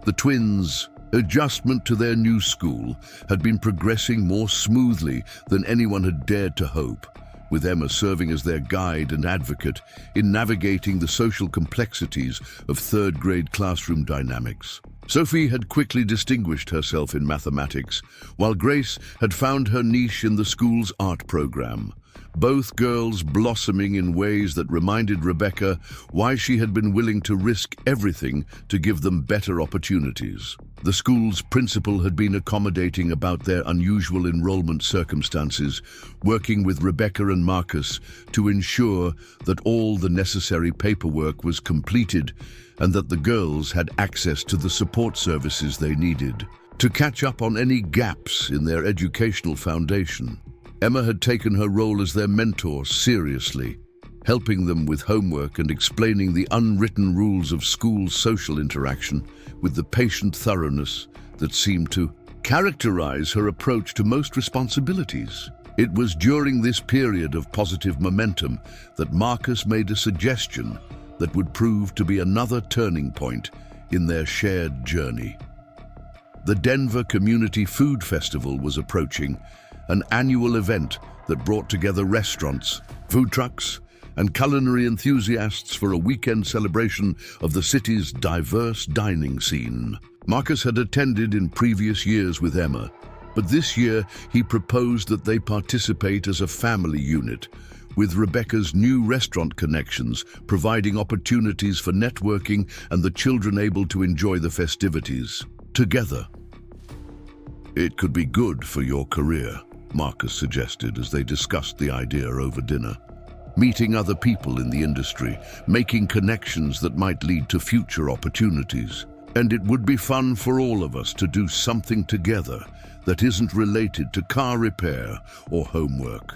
The twins' adjustment to their new school had been progressing more smoothly than anyone had dared to hope, with Emma serving as their guide and advocate in navigating the social complexities of third-grade classroom dynamics. Sophie had quickly distinguished herself in mathematics, while Grace had found her niche in the school's art program, both girls blossoming in ways that reminded Rebecca why she had been willing to risk everything to give them better opportunities. The school's principal had been accommodating about their unusual enrollment circumstances, working with Rebecca and Marcus to ensure that all the necessary paperwork was completed and that the girls had access to the support services they needed to catch up on any gaps in their educational foundation. Emma had taken her role as their mentor seriously, helping them with homework and explaining the unwritten rules of school social interaction with the patient thoroughness that seemed to characterize her approach to most responsibilities. It was during this period of positive momentum that Marcus made a suggestion that would prove to be another turning point in their shared journey. The Denver Community Food Festival was approaching, an annual event that brought together restaurants, food trucks, and culinary enthusiasts for a weekend celebration of the city's diverse dining scene. Marcus had attended in previous years with Emma, but this year he proposed that they participate as a family unit, with Rebecca's new restaurant connections providing opportunities for networking and the children able to enjoy the festivities together. "It could be good for your career," Marcus suggested as they discussed the idea over dinner. "Meeting other people in the industry, making connections that might lead to future opportunities. And it would be fun for all of us to do something together that isn't related to car repair or homework."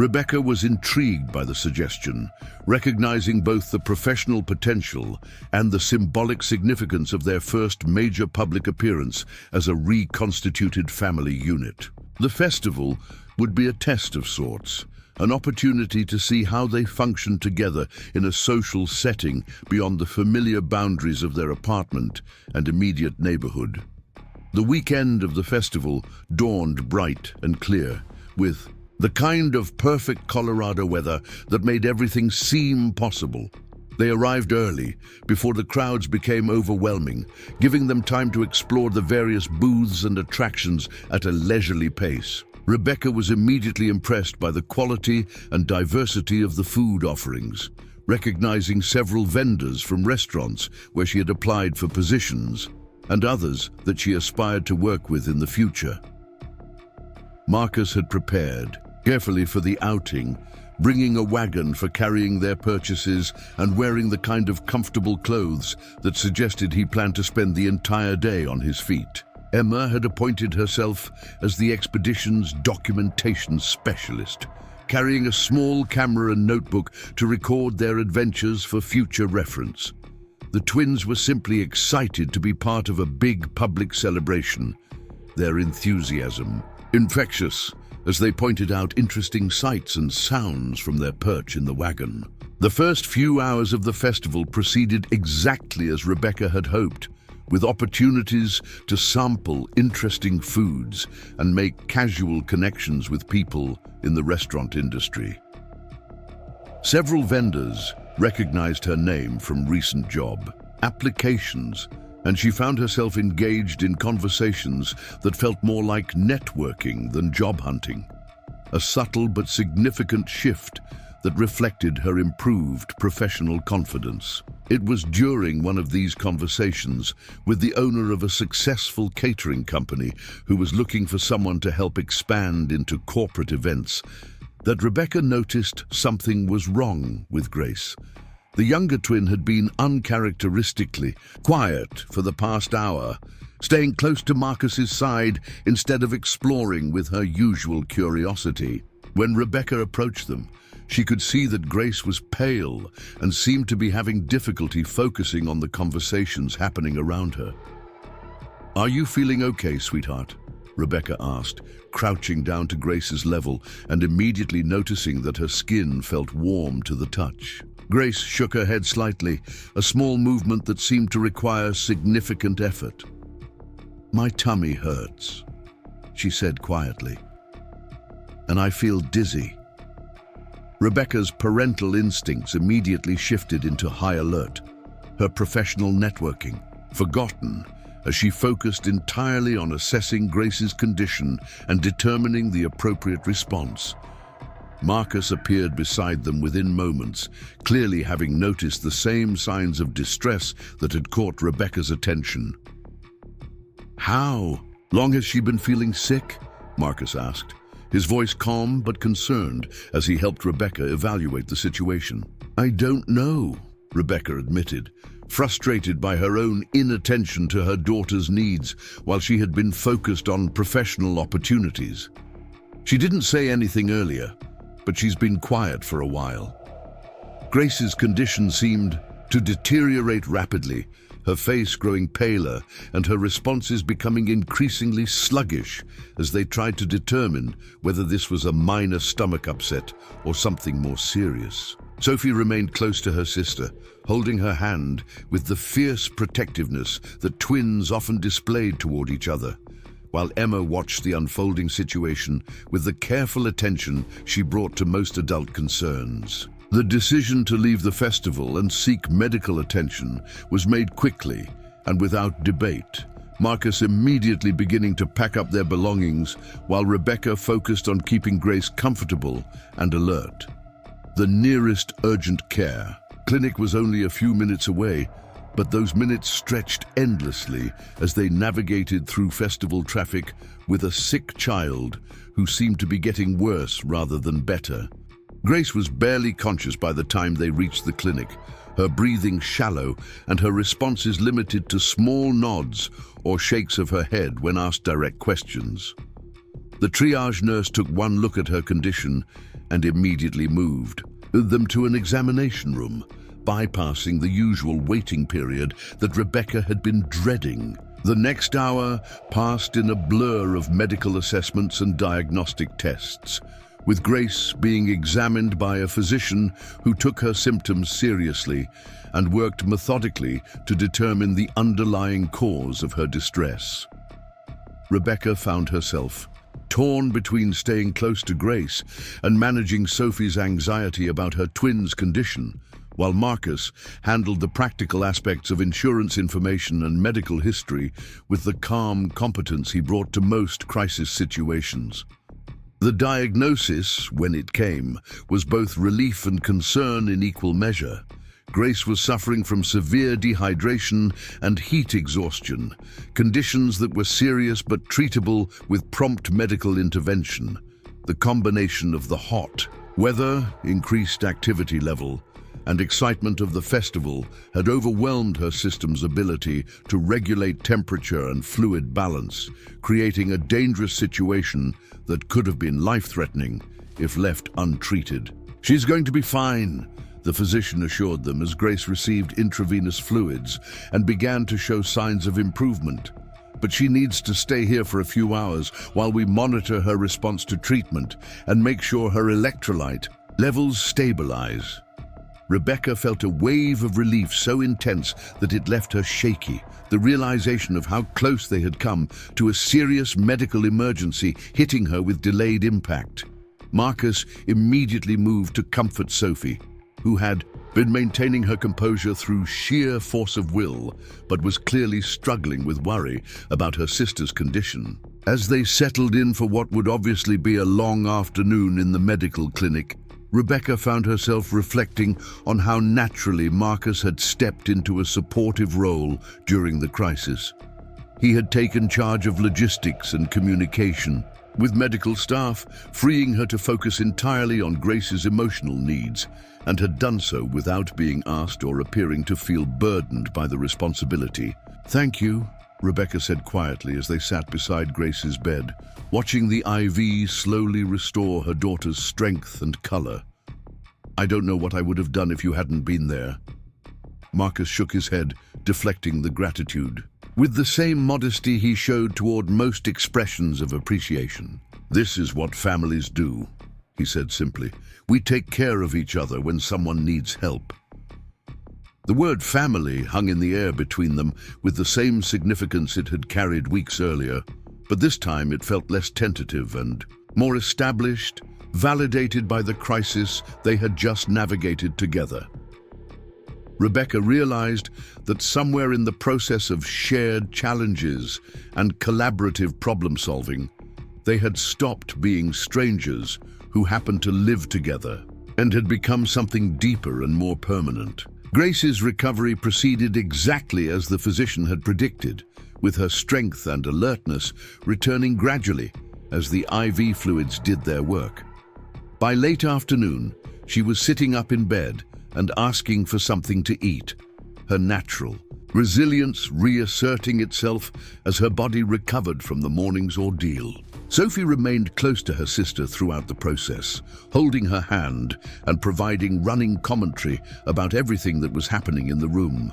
Rebecca was intrigued by the suggestion, recognizing both the professional potential and the symbolic significance of their first major public appearance as a reconstituted family unit. The festival would be a test of sorts, an opportunity to see how they functioned together in a social setting beyond the familiar boundaries of their apartment and immediate neighborhood. The weekend of the festival dawned bright and clear, with the kind of perfect Colorado weather that made everything seem possible. They arrived early, before the crowds became overwhelming, giving them time to explore the various booths and attractions at a leisurely pace. Rebecca was immediately impressed by the quality and diversity of the food offerings, recognizing several vendors from restaurants where she had applied for positions, and others that she aspired to work with in the future. Marcus had prepared carefully for the outing, bringing a wagon for carrying their purchases and wearing the kind of comfortable clothes that suggested he planned to spend the entire day on his feet. Emma had appointed herself as the expedition's documentation specialist, carrying a small camera and notebook to record their adventures for future reference. The twins were simply excited to be part of a big public celebration, their enthusiasm infectious as they pointed out interesting sights and sounds from their perch in the wagon. The first few hours of the festival proceeded exactly as Rebecca had hoped, with opportunities to sample interesting foods and make casual connections with people in the restaurant industry. Several vendors recognized her name from recent job applications, and she found herself engaged in conversations that felt more like networking than job hunting, a subtle but significant shift that reflected her improved professional confidence. It was during one of these conversations with the owner of a successful catering company who was looking for someone to help expand into corporate events that Rebecca noticed something was wrong with Grace. The younger twin had been uncharacteristically quiet for the past hour, staying close to Marcus's side instead of exploring with her usual curiosity. When Rebecca approached them, she could see that Grace was pale and seemed to be having difficulty focusing on the conversations happening around her. "Are you feeling okay, sweetheart?" Rebecca asked, crouching down to Grace's level and immediately noticing that her skin felt warm to the touch. Grace shook her head slightly, a small movement that seemed to require significant effort. "My tummy hurts," she said quietly, "and I feel dizzy." Rebecca's parental instincts immediately shifted into high alert, her professional networking forgotten as she focused entirely on assessing Grace's condition and determining the appropriate response. Marcus appeared beside them within moments, clearly having noticed the same signs of distress that had caught Rebecca's attention. "How long has she been feeling sick?" Marcus asked, his voice calm but concerned as he helped Rebecca evaluate the situation. "I don't know," Rebecca admitted, frustrated by her own inattention to her daughter's needs while she had been focused on professional opportunities. She didn't say anything earlier, but she's been quiet for a while. Grace's condition seemed to deteriorate rapidly, her face growing paler and her responses becoming increasingly sluggish as they tried to determine whether this was a minor stomach upset or something more serious. Sophie remained close to her sister, holding her hand with the fierce protectiveness that twins often displayed toward each other, while Emma watched the unfolding situation with the careful attention she brought to most adult concerns. The decision to leave the festival and seek medical attention was made quickly and without debate, Marcus immediately beginning to pack up their belongings while Rebecca focused on keeping Grace comfortable and alert. The nearest urgent care clinic was only a few minutes away, but those minutes stretched endlessly as they navigated through festival traffic with a sick child who seemed to be getting worse rather than better. Grace was barely conscious by the time they reached the clinic, her breathing shallow and her responses limited to small nods or shakes of her head when asked direct questions. The triage nurse took one look at her condition and immediately moved them to an examination room, bypassing the usual waiting period that Rebecca had been dreading. The next hour passed in a blur of medical assessments and diagnostic tests, with Grace being examined by a physician who took her symptoms seriously and worked methodically to determine the underlying cause of her distress. Rebecca found herself torn between staying close to Grace and managing Sophie's anxiety about her twins' condition, while Marcus handled the practical aspects of insurance information and medical history with the calm competence he brought to most crisis situations. The diagnosis, when it came, was both relief and concern in equal measure. Grace was suffering from severe dehydration and heat exhaustion, conditions that were serious but treatable with prompt medical intervention. The combination of the hot weather, increased activity level, and excitement of the festival had overwhelmed her system's ability to regulate temperature and fluid balance, creating a dangerous situation that could have been life-threatening if left untreated. "She's going to be fine," the physician assured them as Grace received intravenous fluids and began to show signs of improvement. "But she needs to stay here for a few hours while we monitor her response to treatment and make sure her electrolyte levels stabilize." Rebecca felt a wave of relief so intense that it left her shaky, the realization of how close they had come to a serious medical emergency hitting her with delayed impact. Marcus immediately moved to comfort Sophie, who had been maintaining her composure through sheer force of will, but was clearly struggling with worry about her sister's condition. As they settled in for what would obviously be a long afternoon in the medical clinic, Rebecca found herself reflecting on how naturally Marcus had stepped into a supportive role during the crisis. He had taken charge of logistics and communication, with medical staff freeing her to focus entirely on Grace's emotional needs, and had done so without being asked or appearing to feel burdened by the responsibility. "Thank you," Rebecca said quietly as they sat beside Grace's bed, watching the IV slowly restore her daughter's strength and color. "I don't know what I would have done if you hadn't been there." Marcus shook his head, deflecting the gratitude, with the same modesty he showed toward most expressions of appreciation. "This is what families do," he said simply. "We take care of each other when someone needs help." The word family hung in the air between them with the same significance it had carried weeks earlier, but this time it felt less tentative and more established, validated by the crisis they had just navigated together. Rebecca realized that somewhere in the process of shared challenges and collaborative problem-solving, they had stopped being strangers who happened to live together and had become something deeper and more permanent. Grace's recovery proceeded exactly as the physician had predicted, with her strength and alertness returning gradually as the IV fluids did their work. By late afternoon, she was sitting up in bed and asking for something to eat, her natural resilience reasserting itself as her body recovered from the morning's ordeal. Sophie remained close to her sister throughout the process, holding her hand and providing running commentary about everything that was happening in the room.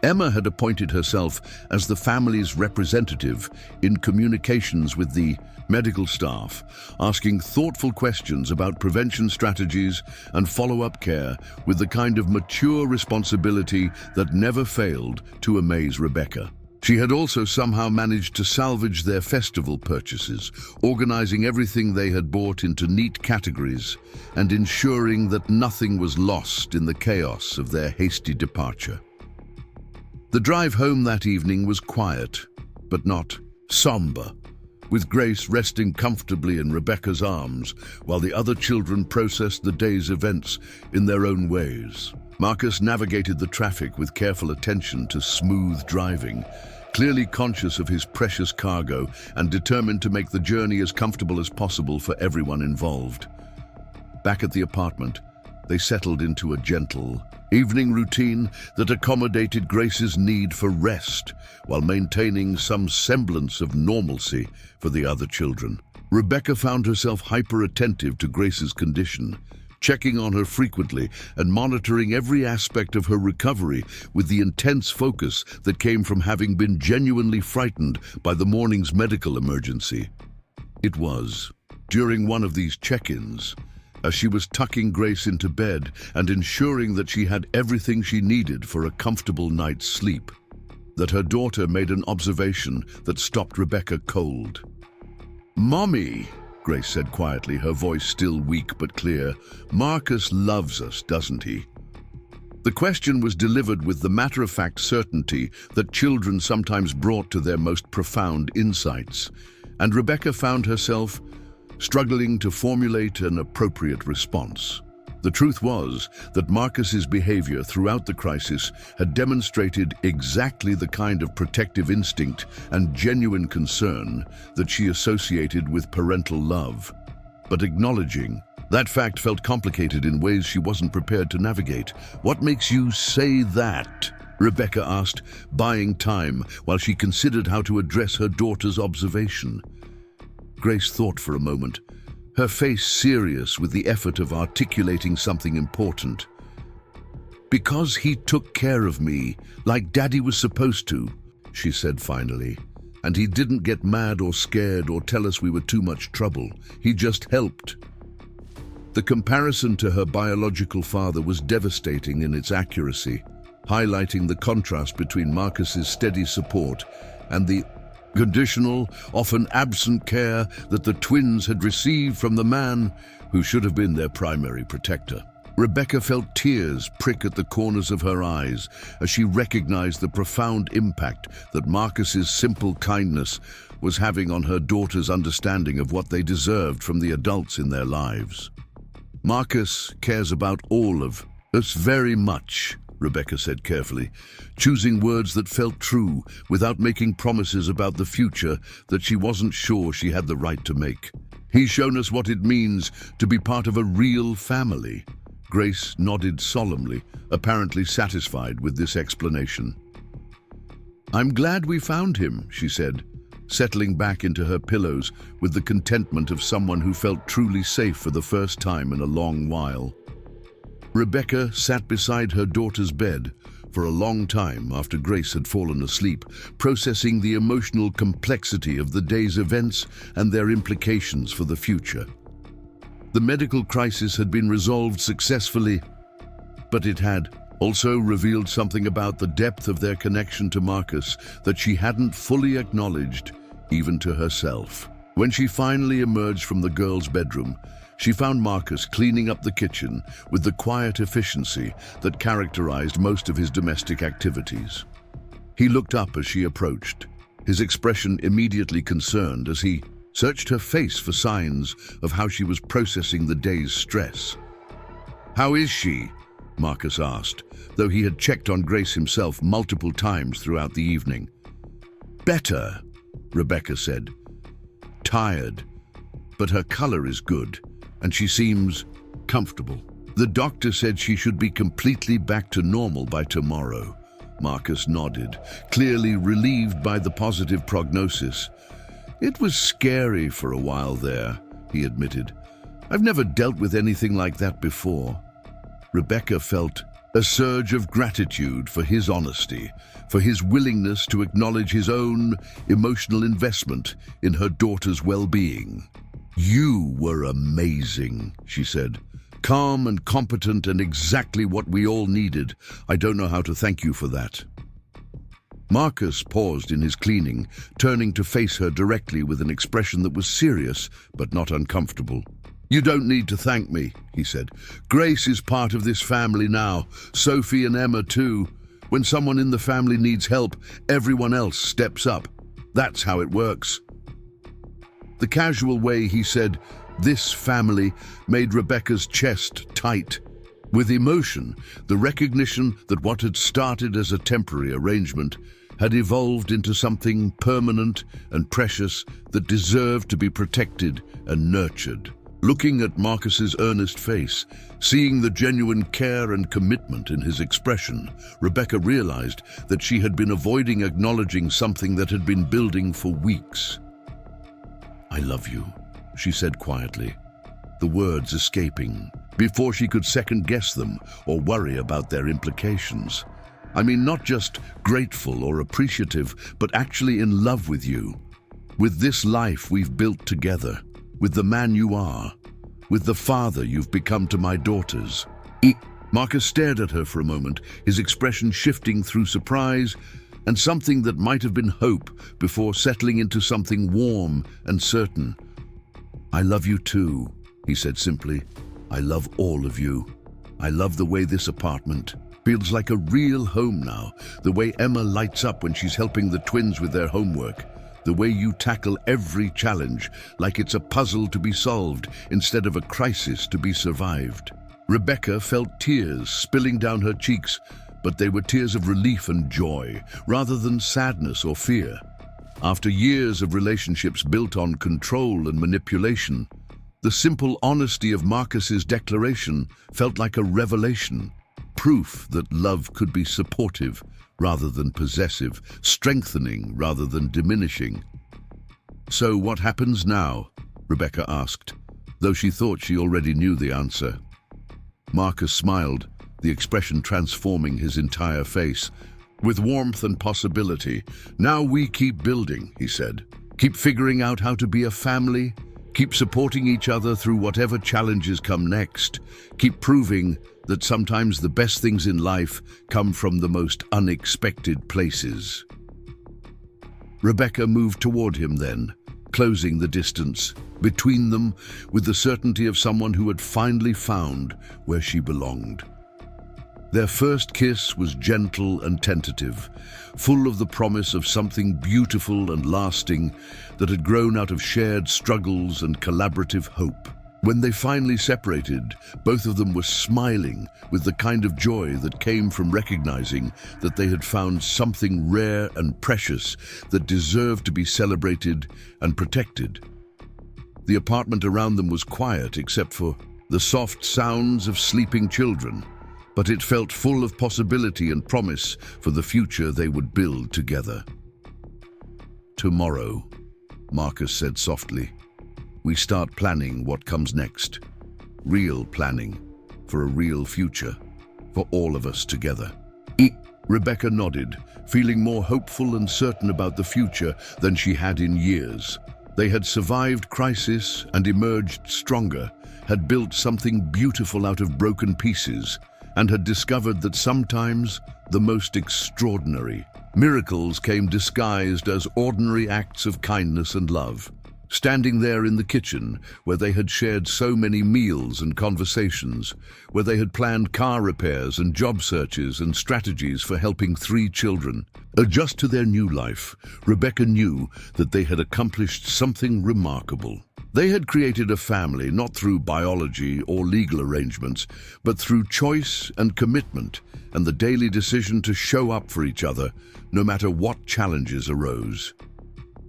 Emma had appointed herself as the family's representative in communications with the medical staff, asking thoughtful questions about prevention strategies and follow-up care with the kind of mature responsibility that never failed to amaze Rebecca. She had also somehow managed to salvage their festival purchases, organizing everything they had bought into neat categories and ensuring that nothing was lost in the chaos of their hasty departure. The drive home that evening was quiet, but not somber, with Grace resting comfortably in Rebecca's arms while the other children processed the day's events in their own ways. Marcus navigated the traffic with careful attention to smooth driving, clearly conscious of his precious cargo and determined to make the journey as comfortable as possible for everyone involved. Back at the apartment, they settled into a gentle evening routine that accommodated Grace's need for rest while maintaining some semblance of normalcy for the other children. Rebecca found herself hyper-attentive to Grace's condition, checking on her frequently and monitoring every aspect of her recovery with the intense focus that came from having been genuinely frightened by the morning's medical emergency. It was during one of these check-ins, as she was tucking Grace into bed and ensuring that she had everything she needed for a comfortable night's sleep, that her daughter made an observation that stopped Rebecca cold. "Mommy," Grace said quietly, her voice still weak but clear, "Marcus loves us, doesn't he?" The question was delivered with the matter-of-fact certainty that children sometimes brought to their most profound insights, and Rebecca found herself struggling to formulate an appropriate response. The truth was that Marcus's behavior throughout the crisis had demonstrated exactly the kind of protective instinct and genuine concern that she associated with parental love. But acknowledging that fact felt complicated in ways she wasn't prepared to navigate. "What makes you say that?" Rebecca asked, buying time while she considered how to address her daughter's observation. Grace thought for a moment, her face serious with the effort of articulating something important. "Because he took care of me, like Daddy was supposed to," she said finally. "And he didn't get mad or scared or tell us we were too much trouble. He just helped." The comparison to her biological father was devastating in its accuracy, highlighting the contrast between Marcus's steady support and the conditional, often absent care that the twins had received from the man who should have been their primary protector. Rebecca felt tears prick at the corners of her eyes as she recognized the profound impact that Marcus's simple kindness was having on her daughter's understanding of what they deserved from the adults in their lives. "Marcus cares about all of us very much," Rebecca said carefully, choosing words that felt true without making promises about the future that she wasn't sure she had the right to make. "He's shown us what it means to be part of a real family." Grace nodded solemnly, apparently satisfied with this explanation. "I'm glad we found him," she said, settling back into her pillows with the contentment of someone who felt truly safe for the first time in a long while. Rebecca sat beside her daughter's bed for a long time after Grace had fallen asleep, processing the emotional complexity of the day's events and their implications for the future. The medical crisis had been resolved successfully, but it had also revealed something about the depth of their connection to Marcus that she hadn't fully acknowledged, even to herself. When she finally emerged from the girls' bedroom, she found Marcus cleaning up the kitchen with the quiet efficiency that characterized most of his domestic activities. He looked up as she approached, his expression immediately concerned as he searched her face for signs of how she was processing the day's stress. "How is she?" Marcus asked, though he had checked on Grace himself multiple times throughout the evening. "Better," Rebecca said. "Tired, but her color is good, and she seems comfortable. The doctor said she should be completely back to normal by tomorrow." Marcus nodded, clearly relieved by the positive prognosis. "It was scary for a while there," he admitted. "I've never dealt with anything like that before." Rebecca felt a surge of gratitude for his honesty, for his willingness to acknowledge his own emotional investment in her daughter's well-being. "You were amazing," she said. "Calm and competent and exactly what we all needed. I don't know how to thank you for that." Marcus paused in his cleaning, turning to face her directly with an expression that was serious but not uncomfortable. "You don't need to thank me," he said. "Grace is part of this family now. Sophie and Emma too. When someone in the family needs help, everyone else steps up. That's how it works." The casual way he said, "this family," made Rebecca's chest tight. With emotion, the recognition that what had started as a temporary arrangement had evolved into something permanent and precious that deserved to be protected and nurtured. Looking at Marcus's earnest face, seeing the genuine care and commitment in his expression, Rebecca realized that she had been avoiding acknowledging something that had been building for weeks. "I love you," she said quietly, the words escaping, before she could second-guess them or worry about their implications. I mean, not just grateful or appreciative, but actually in love with you. With this life we've built together, with the man you are, with the father you've become to my daughters. Marcus stared at her for a moment, his expression shifting through surprise and something that might have been hope before settling into something warm and certain. I love you too, he said simply. I love all of you. I love the way this apartment feels like a real home now, the way Emma lights up when she's helping the twins with their homework, the way you tackle every challenge like it's a puzzle to be solved instead of a crisis to be survived. Rebecca felt tears spilling down her cheeks, but they were tears of relief and joy, rather than sadness or fear. After years of relationships built on control and manipulation, the simple honesty of Marcus's declaration felt like a revelation, proof that love could be supportive rather than possessive, strengthening rather than diminishing. So what happens now? Rebecca asked, though she thought she already knew the answer. Marcus smiled, the expression transforming his entire face. With warmth and possibility, now we keep building, he said. Keep figuring out how to be a family, keep supporting each other through whatever challenges come next, keep proving that sometimes the best things in life come from the most unexpected places. Rebecca moved toward him then, closing the distance between them with the certainty of someone who had finally found where she belonged. Their first kiss was gentle and tentative, full of the promise of something beautiful and lasting that had grown out of shared struggles and collaborative hope. When they finally separated, both of them were smiling with the kind of joy that came from recognizing that they had found something rare and precious that deserved to be celebrated and protected. The apartment around them was quiet except for the soft sounds of sleeping children, but it felt full of possibility and promise for the future they would build together. Tomorrow, Marcus said softly, we start planning what comes next. Real planning for a real future, for all of us together. Rebecca nodded, feeling more hopeful and certain about the future than she had in years. They had survived crisis and emerged stronger, had built something beautiful out of broken pieces, and had discovered that sometimes the most extraordinary miracles came disguised as ordinary acts of kindness and love. Standing there in the kitchen, where they had shared so many meals and conversations, where they had planned car repairs and job searches and strategies for helping 3 children adjust to their new life, Rebecca knew that they had accomplished something remarkable. They had created a family not through biology or legal arrangements, but through choice and commitment and the daily decision to show up for each other, no matter what challenges arose.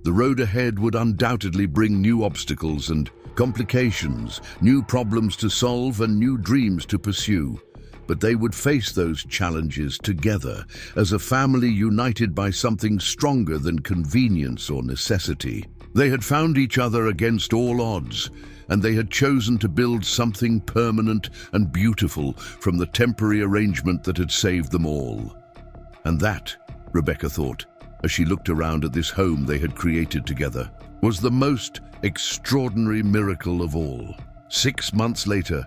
The road ahead would undoubtedly bring new obstacles and complications, new problems to solve and new dreams to pursue. But they would face those challenges together as a family united by something stronger than convenience or necessity. They had found each other against all odds, and they had chosen to build something permanent and beautiful from the temporary arrangement that had saved them all. And that, Rebecca thought, as she looked around at this home they had created together, was the most extraordinary miracle of all. 6 months later,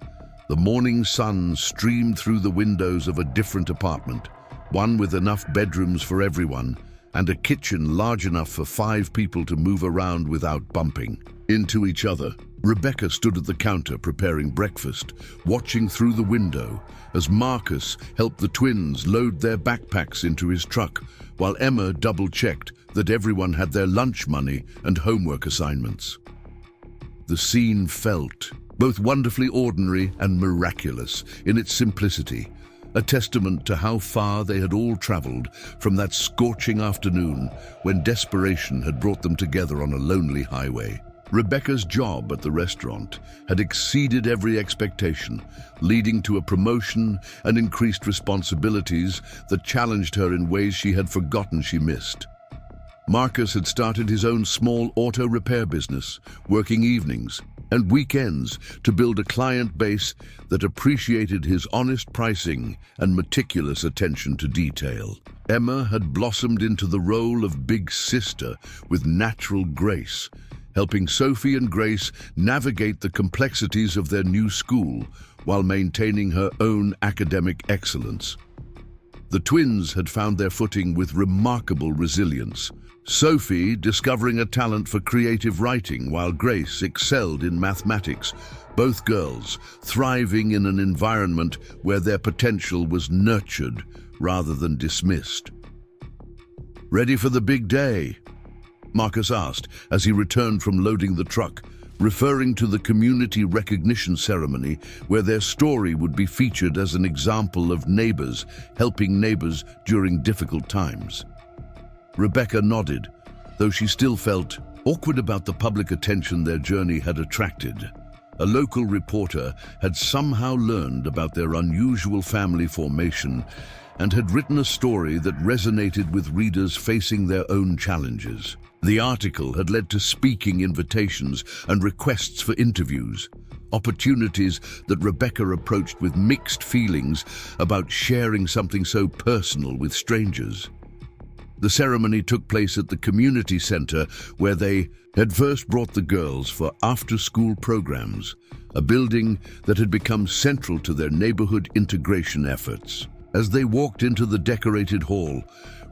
the morning sun streamed through the windows of a different apartment, one with enough bedrooms for everyone, and a kitchen large enough for 5 people to move around without bumping into each other. Rebecca stood at the counter preparing breakfast, watching through the window as Marcus helped the twins load their backpacks into his truck, while Emma double-checked that everyone had their lunch money and homework assignments. The scene felt both wonderfully ordinary and miraculous in its simplicity, a testament to how far they had all traveled from that scorching afternoon when desperation had brought them together on a lonely highway. Rebecca's job at the restaurant had exceeded every expectation, leading to a promotion and increased responsibilities that challenged her in ways she had forgotten she missed. Marcus had started his own small auto repair business, working evenings and weekends to build a client base that appreciated his honest pricing and meticulous attention to detail. Emma had blossomed into the role of big sister with natural grace, helping Sophie and Grace navigate the complexities of their new school while maintaining her own academic excellence. The twins had found their footing with remarkable resilience. Sophie discovering a talent for creative writing while Grace excelled in mathematics, both girls thriving in an environment where their potential was nurtured rather than dismissed. "Ready for the big day?" Marcus asked as he returned from loading the truck, referring to the community recognition ceremony where their story would be featured as an example of neighbors helping neighbors during difficult times. Rebecca nodded, though she still felt awkward about the public attention their journey had attracted. A local reporter had somehow learned about their unusual family formation and had written a story that resonated with readers facing their own challenges. The article had led to speaking invitations and requests for interviews, opportunities that Rebecca approached with mixed feelings about sharing something so personal with strangers. The ceremony took place at the community center where they had first brought the girls for after-school programs, a building that had become central to their neighborhood integration efforts. As they walked into the decorated hall,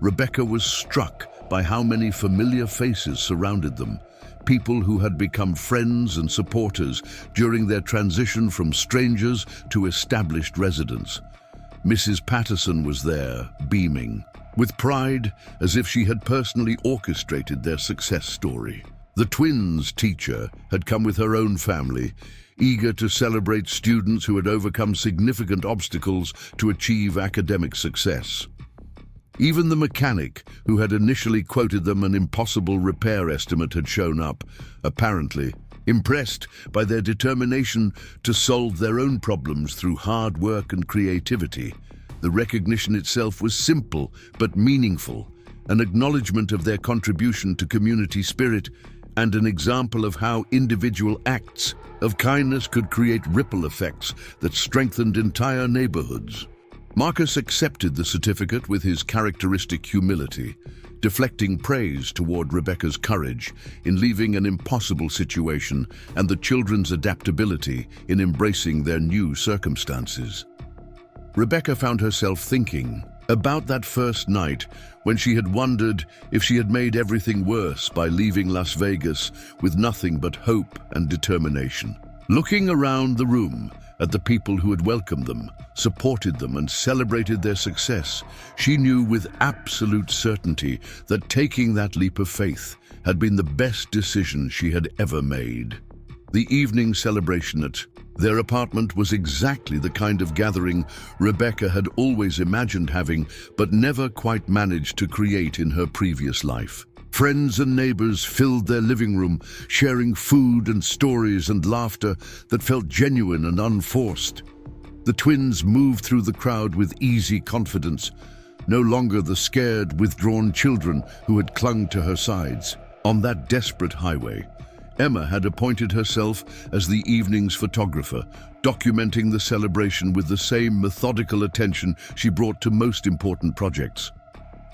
Rebecca was struck by how many familiar faces surrounded them, people who had become friends and supporters during their transition from strangers to established residents. Mrs. Patterson was there, beaming, with pride as if she had personally orchestrated their success story. The twins' teacher had come with her own family, eager to celebrate students who had overcome significant obstacles to achieve academic success. Even the mechanic, who had initially quoted them an impossible repair estimate, had shown up, apparently impressed by their determination to solve their own problems through hard work and creativity. The recognition itself was simple but meaningful, an acknowledgement of their contribution to community spirit and an example of how individual acts of kindness could create ripple effects that strengthened entire neighborhoods. Marcus accepted the certificate with his characteristic humility, deflecting praise toward Rebecca's courage in leaving an impossible situation and the children's adaptability in embracing their new circumstances. Rebecca found herself thinking about that first night when she had wondered if she had made everything worse by leaving Las Vegas with nothing but hope and determination. Looking around the room at the people who had welcomed them, supported them, and celebrated their success, she knew with absolute certainty that taking that leap of faith had been the best decision she had ever made. The evening celebration at their apartment was exactly the kind of gathering Rebecca had always imagined having, but never quite managed to create in her previous life. Friends and neighbors filled their living room, sharing food and stories and laughter that felt genuine and unforced. The twins moved through the crowd with easy confidence, no longer the scared, withdrawn children who had clung to her sides. On that desperate highway, Emma had appointed herself as the evening's photographer, documenting the celebration with the same methodical attention she brought to most important projects.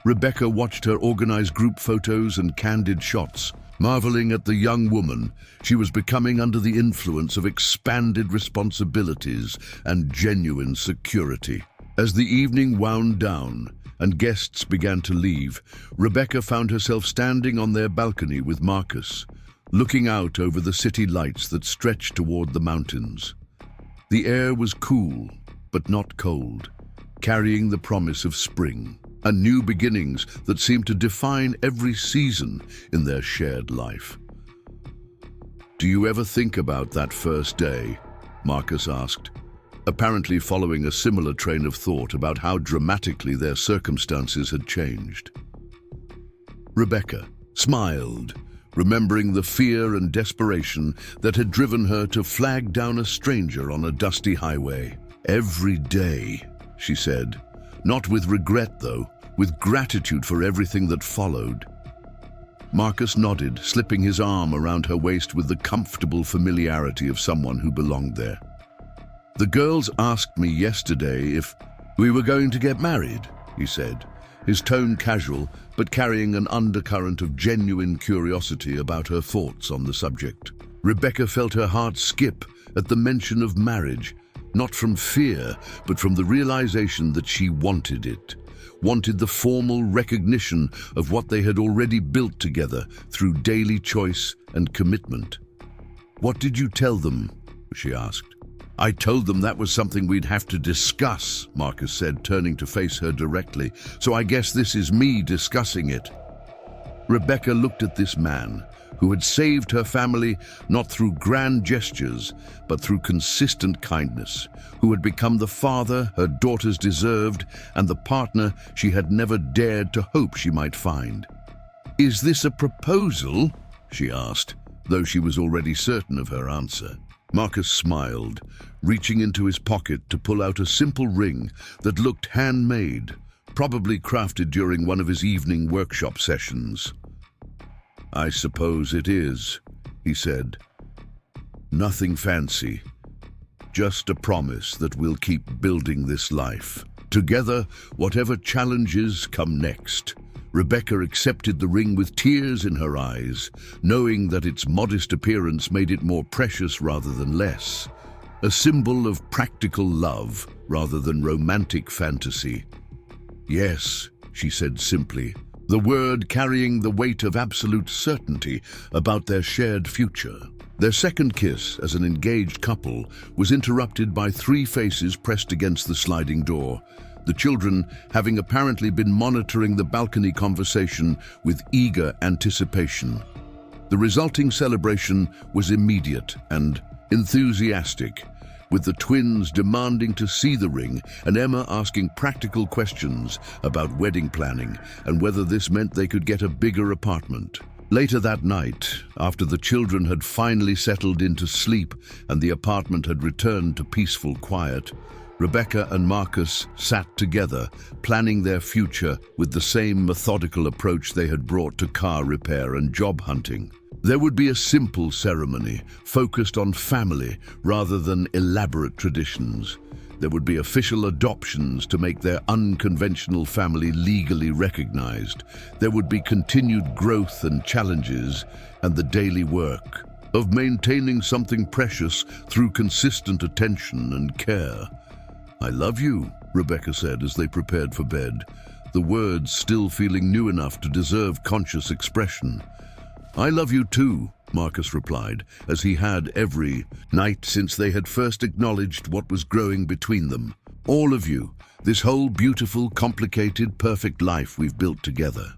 Rebecca watched her organize group photos and candid shots, marveling at the young woman she was becoming under the influence of expanded responsibilities and genuine security. As the evening wound down and guests began to leave, Rebecca found herself standing on their balcony with Marcus, looking out over the city lights that stretched toward the mountains. The air was cool, but not cold, carrying the promise of spring and new beginnings that seemed to define every season in their shared life. "Do you ever think about that first day?" Marcus asked, apparently following a similar train of thought about how dramatically their circumstances had changed. Rebecca smiled, remembering the fear and desperation that had driven her to flag down a stranger on a dusty highway. "Every day," she said, not with regret though, with gratitude for everything that followed. Marcus nodded, slipping his arm around her waist with the comfortable familiarity of someone who belonged there. "The girls asked me yesterday if we were going to get married," he said, his tone casual but carrying an undercurrent of genuine curiosity about her thoughts on the subject. Rebecca felt her heart skip at the mention of marriage, not from fear, but from the realization that she wanted it, wanted the formal recognition of what they had already built together through daily choice and commitment. "What did you tell them?" she asked. "I told them that was something we'd have to discuss," Marcus said, turning to face her directly. "So I guess this is me discussing it." Rebecca looked at this man, who had saved her family not through grand gestures, but through consistent kindness, who had become the father her daughters deserved and the partner she had never dared to hope she might find. "Is this a proposal?" she asked, though she was already certain of her answer. Marcus smiled, reaching into his pocket to pull out a simple ring that looked handmade, probably crafted during one of his evening workshop sessions. "I suppose it is," he said. "Nothing fancy, just a promise that we'll keep building this life together, whatever challenges come next." Rebecca accepted the ring with tears in her eyes, knowing that its modest appearance made it more precious rather than less, a symbol of practical love rather than romantic fantasy. "Yes," she said simply, the word carrying the weight of absolute certainty about their shared future. Their second kiss as an engaged couple was interrupted by 3 faces pressed against the sliding door, the children having apparently been monitoring the balcony conversation with eager anticipation. The resulting celebration was immediate and enthusiastic, with the twins demanding to see the ring and Emma asking practical questions about wedding planning and whether this meant they could get a bigger apartment. Later that night, after the children had finally settled into sleep and the apartment had returned to peaceful quiet, Rebecca and Marcus sat together, planning their future with the same methodical approach they had brought to car repair and job hunting. There would be a simple ceremony, focused on family rather than elaborate traditions. There would be official adoptions to make their unconventional family legally recognized. There would be continued growth and challenges, and the daily work of maintaining something precious through consistent attention and care. "I love you," Rebecca said as they prepared for bed, the words still feeling new enough to deserve conscious expression. "I love you too," Marcus replied, as he had every night since they had first acknowledged what was growing between them. "All of you, this whole beautiful, complicated, perfect life we've built together."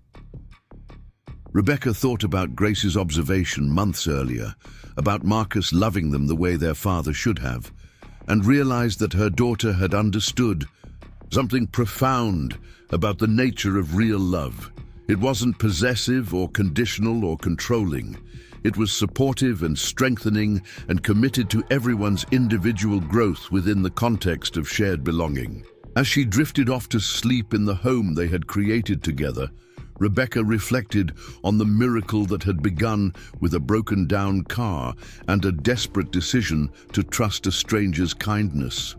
Rebecca thought about Grace's observation months earlier, about Marcus loving them the way their father should have, and realized that her daughter had understood something profound about the nature of real love. It wasn't possessive or conditional or controlling. It was supportive and strengthening and committed to everyone's individual growth within the context of shared belonging. As she drifted off to sleep in the home they had created together, Rebecca reflected on the miracle that had begun with a broken-down car and a desperate decision to trust a stranger's kindness.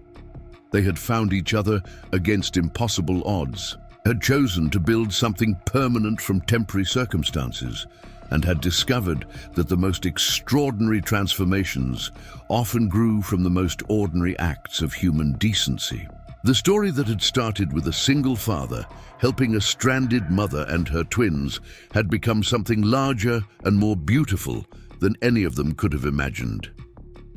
They had found each other against impossible odds, had chosen to build something permanent from temporary circumstances, and had discovered that the most extraordinary transformations often grew from the most ordinary acts of human decency. The story that had started with a single father helping a stranded mother and her twins had become something larger and more beautiful than any of them could have imagined.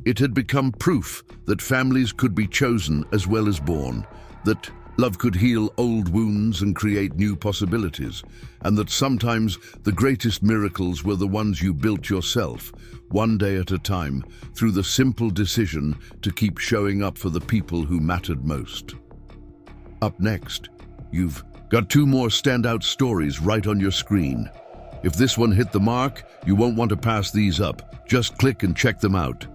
It had become proof that families could be chosen as well as born, that love could heal old wounds and create new possibilities, and that sometimes the greatest miracles were the ones you built yourself, one day at a time, through the simple decision to keep showing up for the people who mattered most. Up next, you've got 2 more standout stories right on your screen. If this one hit the mark, you won't want to pass these up. Just click and check them out.